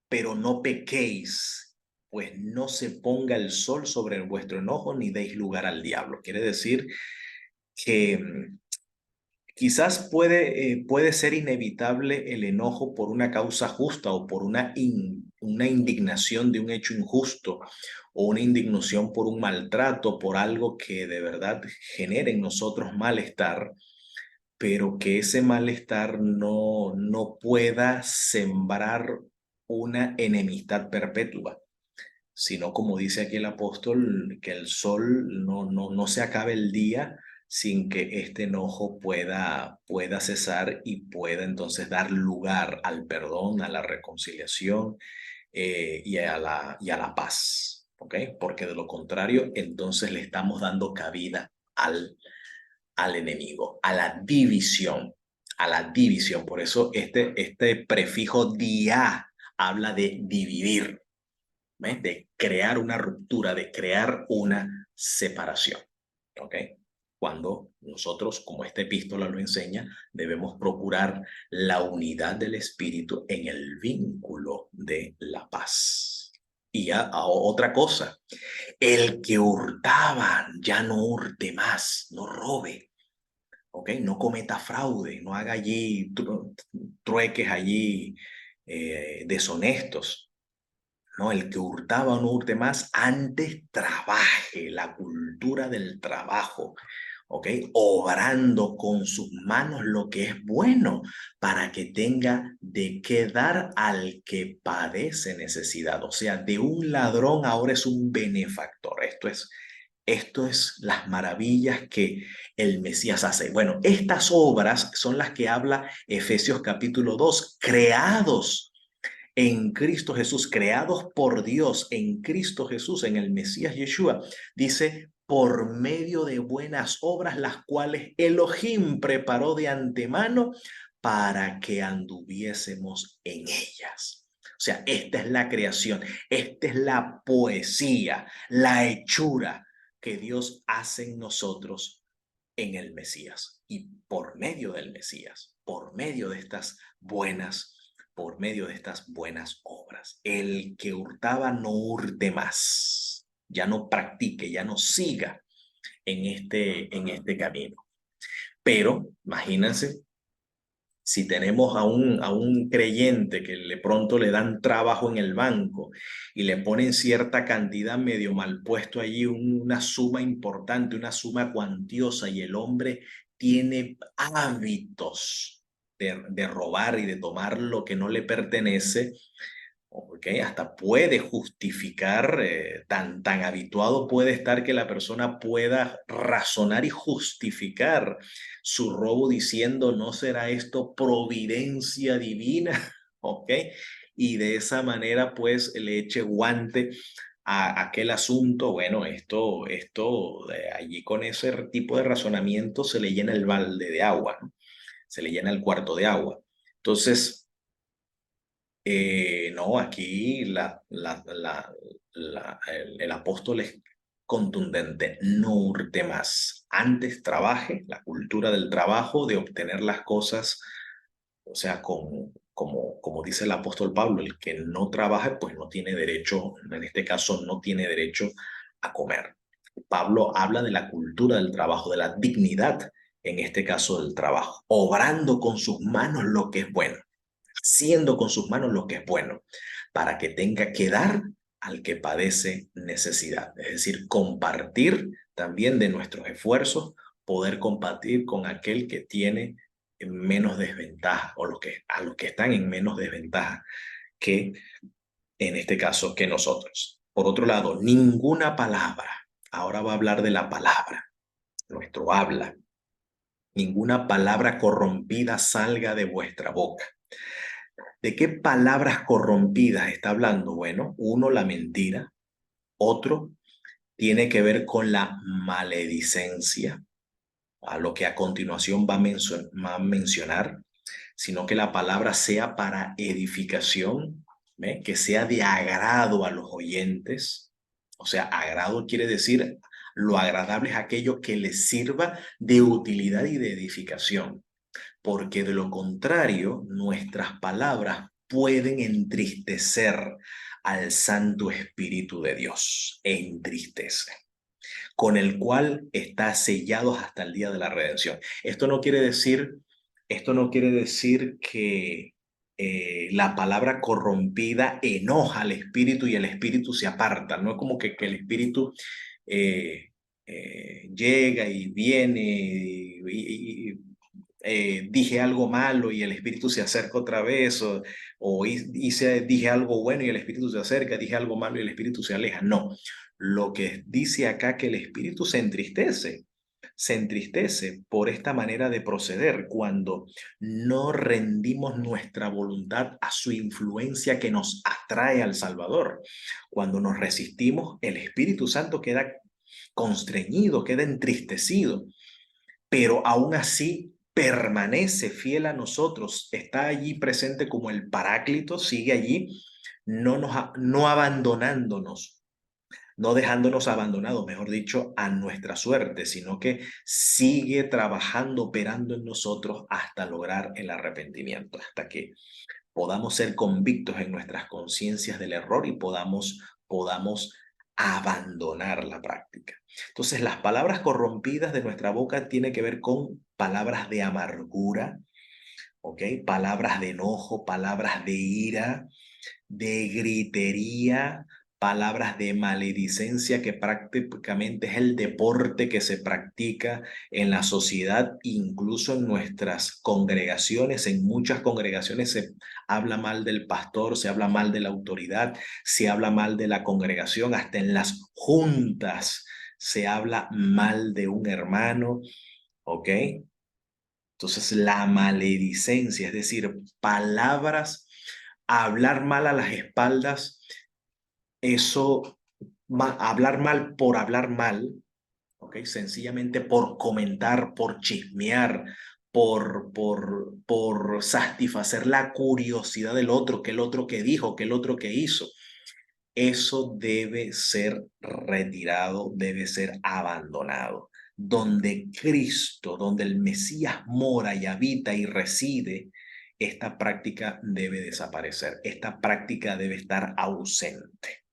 A: pero no pequéis, pues no se ponga el sol sobre vuestro enojo ni deis lugar al diablo. Quiere decir que quizás puede ser inevitable el enojo por una causa justa o por una indignación de un hecho injusto o una indignación por un maltrato, por algo que de verdad genere en nosotros malestar, pero que ese malestar no pueda sembrar una enemistad perpetua, sino como dice aquí el apóstol, que el sol no se acabe el día sin que este enojo pueda cesar y pueda entonces dar lugar al perdón, a la reconciliación y a la paz, ¿ok? Porque de lo contrario, entonces le estamos dando cabida al enemigo, a la división, a la división. Por eso este prefijo dia habla de dividir, ¿ves? De crear una ruptura, de crear una separación, ¿ok? Cuando nosotros, como esta epístola lo enseña, debemos procurar la unidad del espíritu en el vínculo de la paz. Y otra cosa, el que hurtaba ya no hurte más, no robe, ¿ok? No cometa fraude, no haga allí trueques allí deshonestos. No, el que hurtaba o no hurte más, antes trabaje, la cultura del trabajo, ¿ok? Obrando con sus manos lo que es bueno para que tenga de qué dar al que padece necesidad. O sea, de un ladrón ahora es un benefactor. Esto es las maravillas que el Mesías hace. Bueno, estas obras son las que habla Efesios capítulo 2, creados en Cristo Jesús, creados por Dios en Cristo Jesús, en el Mesías Yeshua, dice, por medio de buenas obras, las cuales Elohim preparó de antemano para que anduviésemos en ellas. O sea, esta es la creación, esta es la poesía, la hechura que Dios hace en nosotros en el Mesías y por medio del Mesías, por medio de estas buenas obras. El que hurtaba no hurte más, ya no practique, ya no siga en este camino. Pero imagínense si tenemos a un creyente que de pronto le dan trabajo en el banco y le ponen cierta cantidad medio mal puesto allí, una suma importante, una suma cuantiosa, y el hombre tiene hábitos de robar y de tomar lo que no le pertenece, ¿ok? Hasta puede justificar, tan habituado puede estar que la persona pueda razonar y justificar su robo diciendo, ¿no será esto providencia divina? ¿Ok? Y de esa manera pues le eche guante a aquel asunto. Bueno, allí con ese tipo de razonamiento se le llena el balde de agua, ¿no? Se le llena el cuarto de agua. Entonces, no, aquí el apóstol es contundente, no hurte más. Antes trabaje, la cultura del trabajo, de obtener las cosas, o sea, como dice el apóstol Pablo, el que no trabaje, pues no tiene derecho, en este caso, no tiene derecho a comer. Pablo habla de la cultura del trabajo, de la dignidad, en este caso del trabajo, obrando con sus manos lo que es bueno, haciendo con sus manos lo que es bueno, para que tenga que dar al que padece necesidad. Es decir, compartir también de nuestros esfuerzos, poder compartir con aquel que tiene menos desventaja o a los que están en menos desventaja que, en este caso, que nosotros. Por otro lado, ninguna palabra, ahora va a hablar de la palabra, nuestro habla, ninguna palabra corrompida salga de vuestra boca. ¿De qué palabras corrompidas está hablando? Bueno, uno, la mentira. Otro, tiene que ver con la maledicencia, a lo que a continuación va a mencionar, sino que la palabra sea para edificación, que sea de agrado a los oyentes. O sea, agrado quiere decir Lo agradable es aquello que les sirva de utilidad y de edificación, porque de lo contrario, nuestras palabras pueden entristecer al Santo Espíritu de Dios, entristece, con el cual está sellado hasta el día de la redención. Esto no quiere decir que la palabra corrompida enoja al espíritu y el espíritu se aparta. No es como que el espíritu eh, llega y viene dije algo malo y el espíritu se acerca otra vez, o dije algo bueno y el espíritu se acerca, dije algo malo y el espíritu se aleja. No, lo que dice acá que el espíritu se entristece por esta manera de proceder cuando no rendimos nuestra voluntad a su influencia que nos atrae al Salvador. Cuando nos resistimos, el Espíritu Santo queda constreñido, queda entristecido, pero aún así permanece fiel a nosotros, está allí presente como el Paráclito, sigue allí, no abandonándonos, no dejándonos abandonados, mejor dicho, a nuestra suerte, sino que sigue trabajando, operando en nosotros hasta lograr el arrepentimiento, hasta que podamos ser convictos en nuestras conciencias del error y podamos abandonar la práctica. Entonces, las palabras corrompidas de nuestra boca tienen que ver con palabras de amargura, ¿ok? Palabras de enojo, palabras de ira, de gritería, palabras de maledicencia, que prácticamente es el deporte que se practica en la sociedad, incluso en nuestras congregaciones. En muchas congregaciones se habla mal del pastor, se habla mal de la autoridad, se habla mal de la congregación, hasta en las juntas se habla mal de un hermano, ¿ok? Entonces, la maledicencia, es decir, palabras, hablar mal a las espaldas, eso, hablar mal, ¿ok? Sencillamente por comentar, por chismear, por satisfacer la curiosidad del otro, que el otro que dijo, que el otro que hizo. Eso debe ser retirado, debe ser abandonado. Donde Cristo, donde el Mesías mora y habita y reside, esta práctica debe desaparecer. Esta práctica debe estar ausente.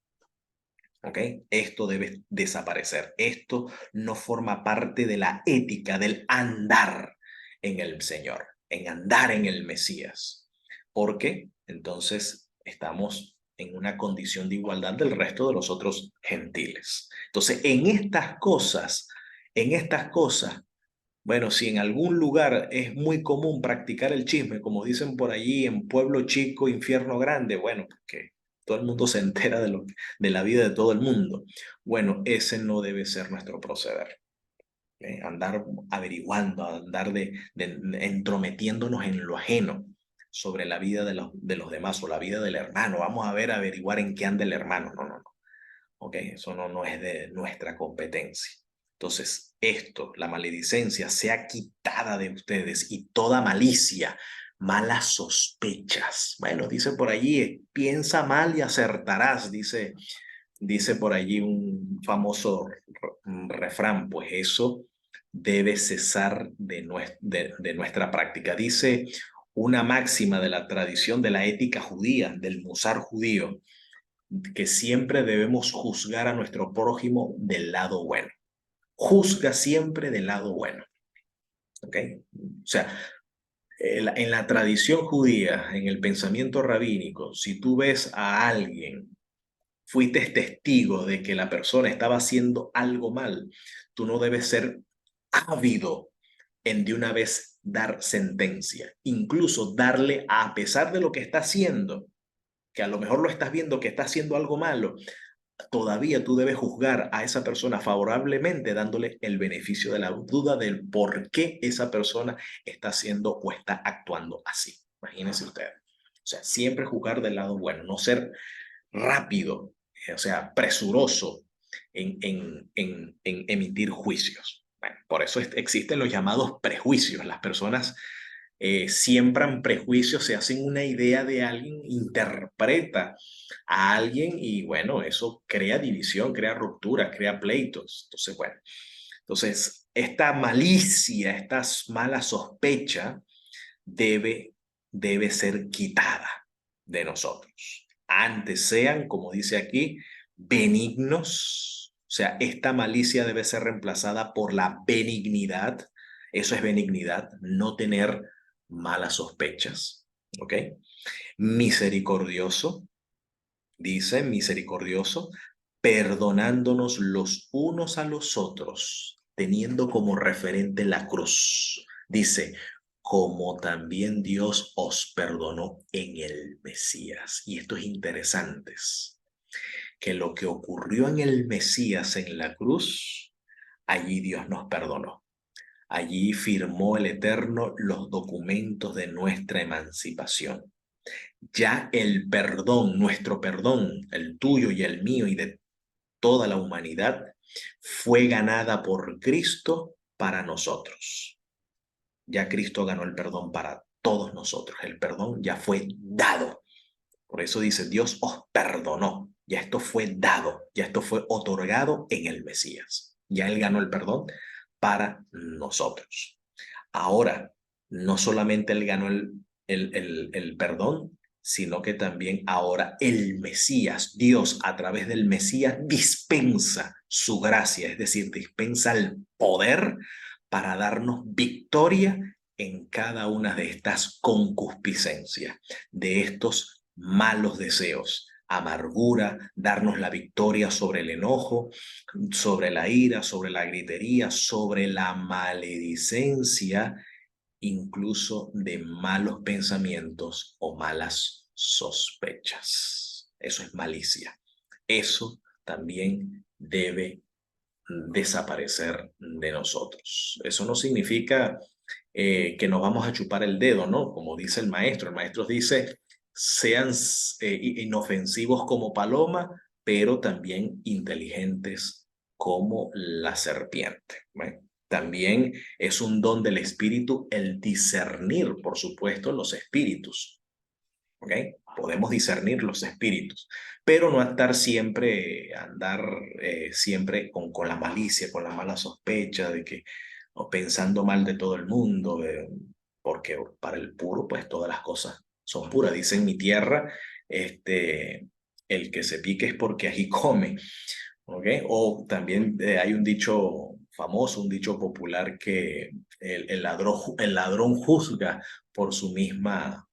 A: ¿Ok? Esto debe desaparecer. Esto no forma parte de la ética del andar en el Señor, en andar en el Mesías. Porque entonces estamos en una condición de igualdad del resto de los otros gentiles. Entonces, en estas cosas, bueno, si en algún lugar es muy común practicar el chisme, como dicen por allí, en pueblo chico, infierno grande, bueno, porque todo el mundo se entera de la vida de todo el mundo. Bueno, ese no debe ser nuestro proceder. Andar averiguando, andar entrometiéndonos en lo ajeno sobre la vida de los demás o la vida del hermano. Vamos a ver, averiguar en qué anda el hermano. No, no, no. ¿Ok? Eso no es de nuestra competencia. Entonces, esto, la maledicencia, sea quitada de ustedes y toda malicia, malas sospechas. Bueno, dice por allí, piensa mal y acertarás, dice por allí un famoso refrán, pues eso debe cesar de nuestra práctica. Dice una máxima de la tradición de la ética judía, del Musar judío, que siempre debemos juzgar a nuestro prójimo del lado bueno. Juzga siempre del lado bueno. ¿Ok? O sea, en la tradición judía, en el pensamiento rabínico, si tú ves a alguien, fuiste testigo de que la persona estaba haciendo algo mal, tú no debes ser ávido en de una vez dar sentencia, incluso darle, a pesar de lo que está haciendo, que a lo mejor lo estás viendo que está haciendo algo malo, todavía tú debes juzgar a esa persona favorablemente, dándole el beneficio de la duda del por qué esa persona está haciendo o está actuando así. Imagínense ustedes. O sea, siempre juzgar del lado bueno, no ser rápido, o sea, presuroso en emitir juicios. Bueno, por eso existen los llamados prejuicios. Las personas siembran prejuicios, se hacen una idea de alguien, interpreta a alguien y bueno, eso crea división, crea ruptura, crea pleitos. Entonces, bueno, entonces esta malicia, esta mala sospecha debe ser quitada de nosotros. Antes sean, como dice aquí, benignos. O sea, esta malicia debe ser reemplazada por la benignidad. Eso es benignidad, no tener malas sospechas. ¿Ok? Misericordioso, dice misericordioso, perdonándonos los unos a los otros, teniendo como referente la cruz. Dice, como también Dios os perdonó en el Mesías. Y esto es interesante, que lo que ocurrió en el Mesías en la cruz, allí Dios nos perdonó. Allí firmó el Eterno los documentos de nuestra emancipación. Ya el perdón, nuestro perdón, el tuyo y el mío y de toda la humanidad, fue ganada por Cristo para nosotros. Ya Cristo ganó el perdón para todos nosotros. El perdón ya fue dado. Por eso dice, Dios os perdonó. Ya esto fue dado, ya esto fue otorgado en el Mesías. Ya Él ganó el perdón para nosotros. Ahora, no solamente Él ganó el perdón, sino que también ahora el Mesías, Dios a través del Mesías dispensa su gracia, es decir, dispensa el poder para darnos victoria en cada una de estas concupiscencias, de estos malos deseos, amargura, darnos la victoria sobre el enojo, sobre la ira, sobre la gritería, sobre la maledicencia, incluso de malos pensamientos o malas sospechas. Eso es malicia. Eso también debe desaparecer de nosotros. Eso no significa que nos vamos a chupar el dedo, ¿no? Como dice el maestro. El maestro dice, sean inofensivos como paloma, pero también inteligentes como la serpiente. ¿Ve? También es un don del espíritu el discernir, por supuesto, los espíritus. ¿Ok? Podemos discernir los espíritus, pero no estar siempre, andar siempre con la malicia, con la mala sospecha de que, o pensando mal de todo el mundo, porque para el puro, pues todas las cosas son puras. Dice en mi tierra, el que se pique es porque allí come. ¿Ok? O también hay un dicho famoso, un dicho popular que el ladrón juzga por su misma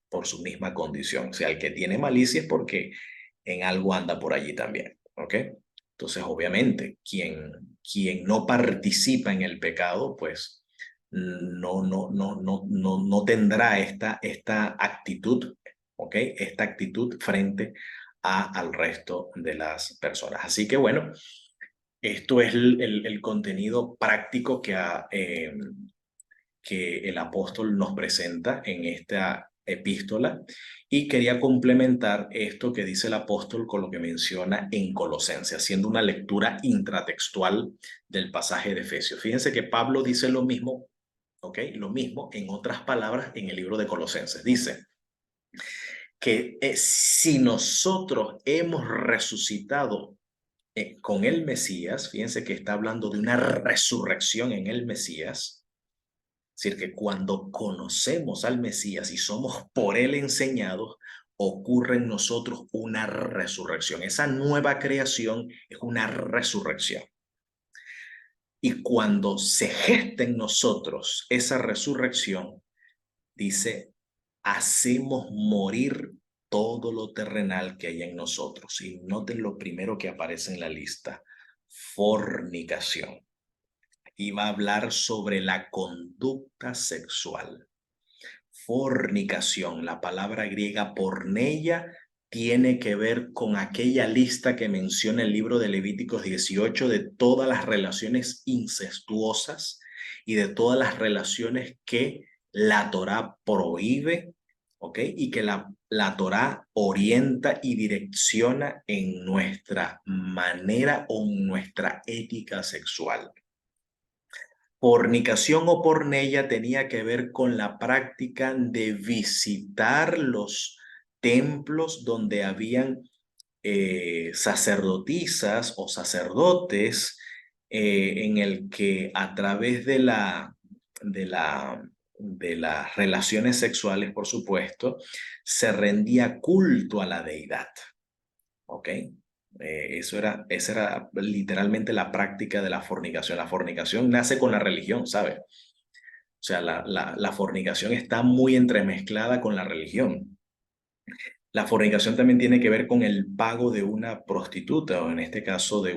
A: condición. O sea, el que tiene malicia es porque en algo anda por allí también. ¿Ok? Entonces, obviamente, quien no participa en el pecado, pues no tendrá esta actitud, ¿ok? Esta actitud frente al resto de las personas. Así que bueno, esto es el contenido práctico que el apóstol nos presenta en esta epístola y quería complementar esto que dice el apóstol con lo que menciona en Colosenses, haciendo una lectura intratextual del pasaje de Efesios. Fíjense que Pablo dice lo mismo, ¿ok? Lo mismo en otras palabras en el libro de Colosenses. Dice que si nosotros hemos resucitado con el Mesías, fíjense que está hablando de una resurrección en el Mesías, es decir, que cuando conocemos al Mesías y somos por él enseñados, ocurre en nosotros una resurrección. Esa nueva creación es una resurrección. Y cuando se gesta en nosotros esa resurrección, dice, hacemos morir todo lo terrenal que hay en nosotros. Y noten lo primero que aparece en la lista, fornicación. Y va a hablar sobre la conducta sexual. Fornicación, la palabra griega porneia, tiene que ver con aquella lista que menciona el libro de Levíticos 18 de todas las relaciones incestuosas y de todas las relaciones que la Torá prohíbe, ¿ok? Y que la Torá orienta y direcciona en nuestra manera o en nuestra ética sexual. Fornicación o porneia tenía que ver con la práctica de visitar los templos donde habían sacerdotisas o sacerdotes, en el que a través de la, de las relaciones sexuales, por supuesto, se rendía culto a la deidad. ¿Ok? Esa era literalmente la práctica de la fornicación. La fornicación nace con la religión, ¿sabe? O sea, la fornicación está muy entremezclada con la religión. La fornicación también tiene que ver con el pago de una prostituta, o en este caso de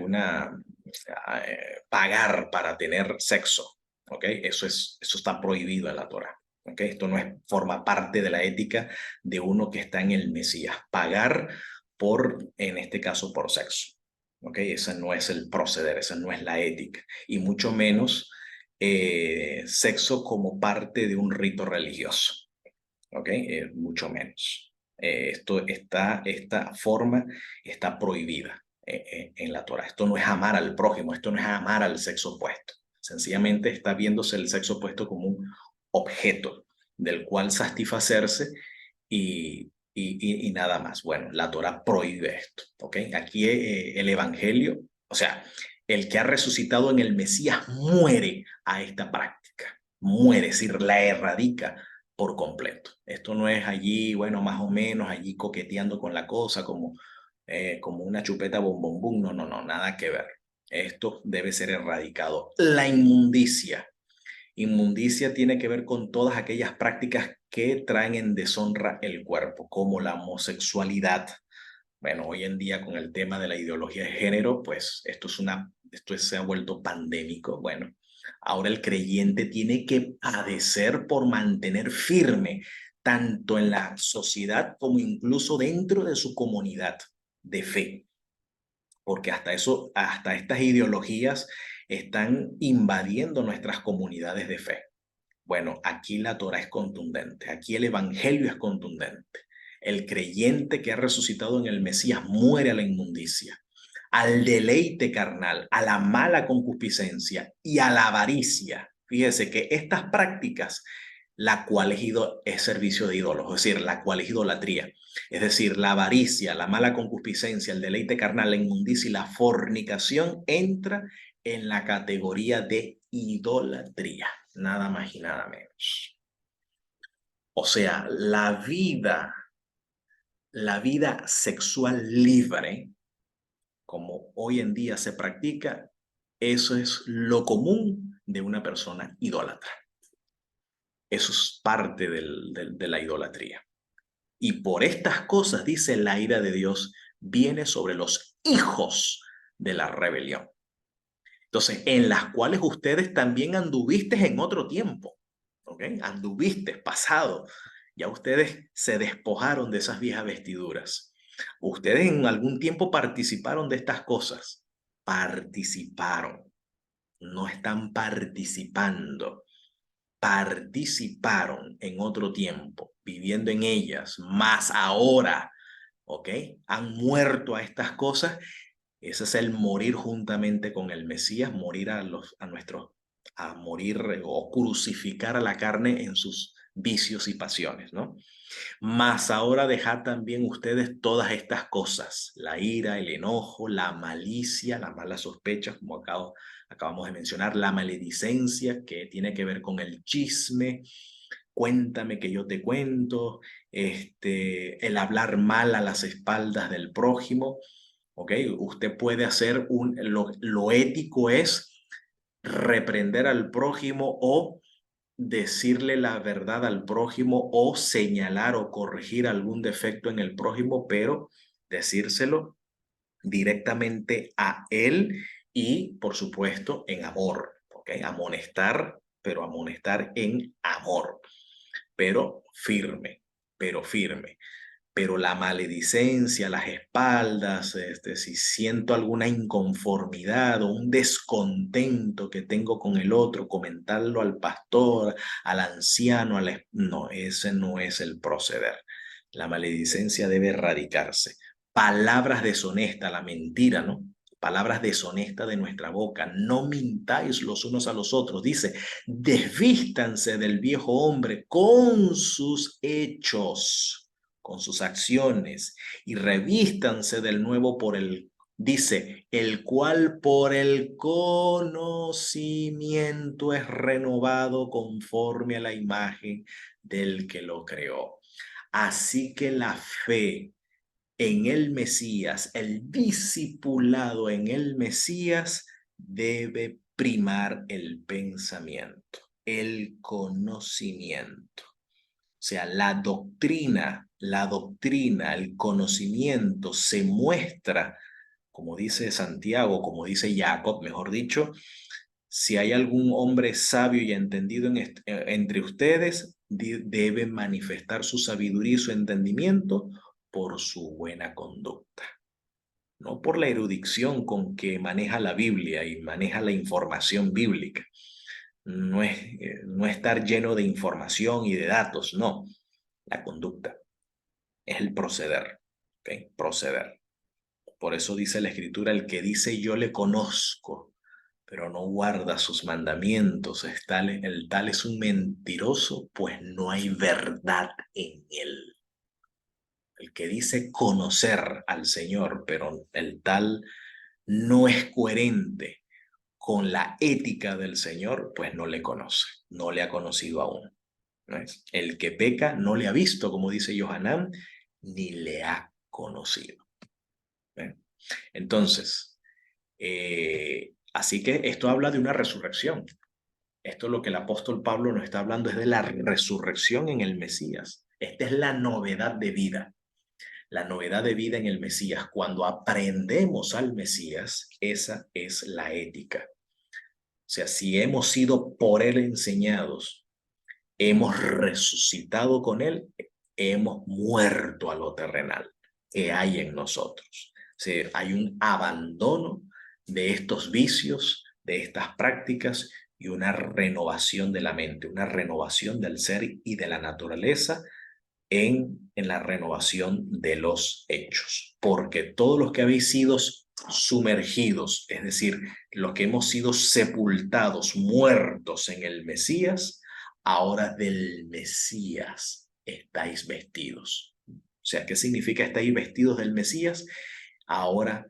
A: pagar para tener sexo. ¿Ok? Eso está prohibido en la Torá. ¿Ok? Esto no forma parte de la ética de uno que está en el Mesías. Pagar en este caso, por sexo. ¿Ok? Ese no es el proceder, esa no es la ética. Y mucho menos sexo como parte de un rito religioso. ¿Ok? Mucho menos. Esta forma está prohibida en la Torah. Esto no es amar al prójimo, esto no es amar al sexo opuesto. Sencillamente está viéndose el sexo opuesto como un objeto del cual satisfacerse y nada más. Bueno, la Torah prohíbe esto. ¿Ok? Aquí el Evangelio, o sea, el que ha resucitado en el Mesías muere a esta práctica. Muere, es decir, la erradica por completo. Esto no es allí, bueno, más o menos, allí coqueteando con la cosa, como una chupeta bombón bum. No, no, no, nada que ver. Esto debe ser erradicado. La inmundicia. Inmundicia tiene que ver con todas aquellas prácticas que traen en deshonra el cuerpo, como la homosexualidad. Bueno, hoy en día con el tema de la ideología de género, pues esto se ha vuelto pandémico. Bueno, ahora el creyente tiene que padecer por mantener firme, tanto en la sociedad como incluso dentro de su comunidad de fe, porque hasta estas ideologías están invadiendo nuestras comunidades de fe. Bueno, aquí la Torah es contundente, aquí el Evangelio es contundente. El creyente que ha resucitado en el Mesías muere a la inmundicia, al deleite carnal, a la mala concupiscencia y a la avaricia. Fíjese que estas prácticas, la cual es servicio de ídolos, es decir, la cual es idolatría. Es decir, la avaricia, la mala concupiscencia, el deleite carnal, la inmundicia y la fornicación entra en la categoría de idolatría, nada más y nada menos. O sea, la vida sexual libre, como hoy en día se practica, eso es lo común de una persona idólatra. Eso es parte de la idolatría. Y por estas cosas, dice, la ira de Dios viene sobre los hijos de la rebelión. Entonces, en las cuales ustedes también anduviste en otro tiempo, ¿ok? Anduviste, pasado. Ya ustedes se despojaron de esas viejas vestiduras. Ustedes en algún tiempo participaron de estas cosas. Participaron. No están participando. Participaron en otro tiempo, viviendo en ellas, más ahora, ¿ok? Han muerto a estas cosas. Ese es el morir juntamente con el Mesías, morir a morir o crucificar a la carne en sus vicios y pasiones, ¿no? Mas ahora dejad también ustedes todas estas cosas, la ira, el enojo, la malicia, la mala sospecha, como acabamos de mencionar, la maledicencia, que tiene que ver con el chisme, cuéntame que yo te cuento, el hablar mal a las espaldas del prójimo. ¿Ok? Usted puede hacer lo ético es reprender al prójimo o decirle la verdad al prójimo o señalar o corregir algún defecto en el prójimo, pero decírselo directamente a él y, por supuesto, en amor. ¿Ok? Amonestar, pero amonestar en amor, pero firme, pero firme. Pero la maledicencia, las espaldas, si siento alguna inconformidad o un descontento que tengo con el otro, comentarlo al pastor, al anciano, no, ese no es el proceder. La maledicencia debe erradicarse. Palabras deshonestas, la mentira, ¿no? palabras deshonestas de nuestra boca. No mintáis los unos a los otros. Dice, desvístanse del viejo hombre con sus hechos, con sus acciones, y revístanse del nuevo dice, el cual por el conocimiento es renovado conforme a la imagen del que lo creó. Así que la fe en el Mesías, el discipulado en el Mesías debe primar el pensamiento, el conocimiento. O sea, la doctrina, el conocimiento se muestra, como dice Santiago, como dice Jacob, mejor dicho, si hay algún hombre sabio y entendido entre ustedes, debe manifestar su sabiduría y su entendimiento por su buena conducta, no por la erudición con que maneja la Biblia y maneja la información bíblica. No estar lleno de información y de datos, no. La conducta es el proceder, ¿okay? Proceder. Por eso dice la Escritura, el que dice yo le conozco, pero no guarda sus mandamientos, el tal es un mentiroso, pues no hay verdad en él. El que dice conocer al Señor, pero el tal no es coherente con la ética del Señor, pues no le conoce, no le ha conocido aún. ¿No es? El que peca no le ha visto, como dice Yohanan, ni le ha conocido. ¿Ven? Entonces, así que esto habla de una resurrección. Esto lo que el apóstol Pablo nos está hablando es de la resurrección en el Mesías. Esta es la novedad de vida. La novedad de vida en el Mesías. Cuando aprendemos al Mesías, esa es la ética. O sea, si hemos sido por él enseñados, hemos resucitado con él, hemos muerto a lo terrenal que hay en nosotros. O sea, hay un abandono de estos vicios, de estas prácticas y una renovación de la mente, una renovación del ser y de la naturaleza en la renovación de los hechos. Porque todos los que habéis sido sumergidos, es decir, los que hemos sido sepultados, muertos en el Mesías, ahora del Mesías estáis vestidos. O sea, ¿qué significa estáis vestidos del Mesías? Ahora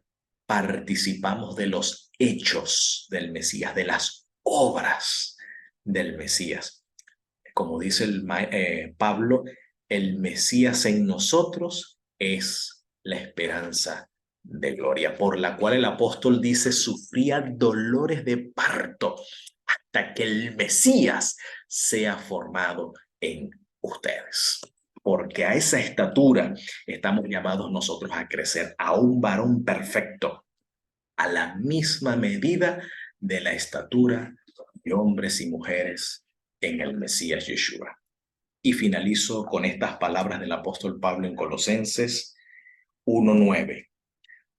A: participamos de los hechos del Mesías, de las obras del Mesías. Como dice Pablo, el Mesías en nosotros es la esperanza de gloria, por la cual el apóstol dice, sufría dolores de parto hasta que el Mesías sea formado en ustedes. Porque a esa estatura estamos llamados nosotros a crecer, a un varón perfecto, a la misma medida de la estatura de hombres y mujeres en el Mesías Yeshua. Y finalizo con estas palabras del apóstol Pablo en Colosenses 1:9.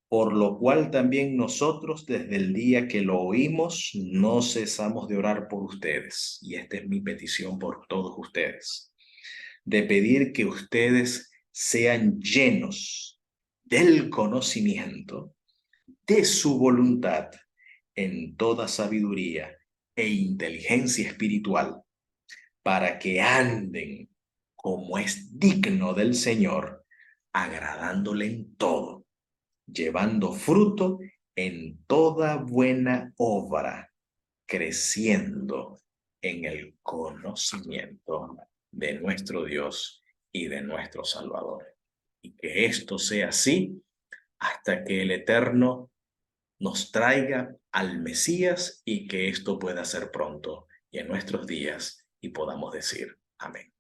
A: Por lo cual también nosotros desde el día que lo oímos no cesamos de orar por ustedes. Y esta es mi petición por todos ustedes. De pedir que ustedes sean llenos del conocimiento de su voluntad en toda sabiduría e inteligencia espiritual, para que anden como es digno del Señor, agradándole en todo, llevando fruto en toda buena obra, creciendo en el conocimiento de nuestro Dios y de nuestro Salvador. Y que esto sea así hasta que el Eterno nos traiga al Mesías y que esto pueda ser pronto y en nuestros días y podamos decir amén.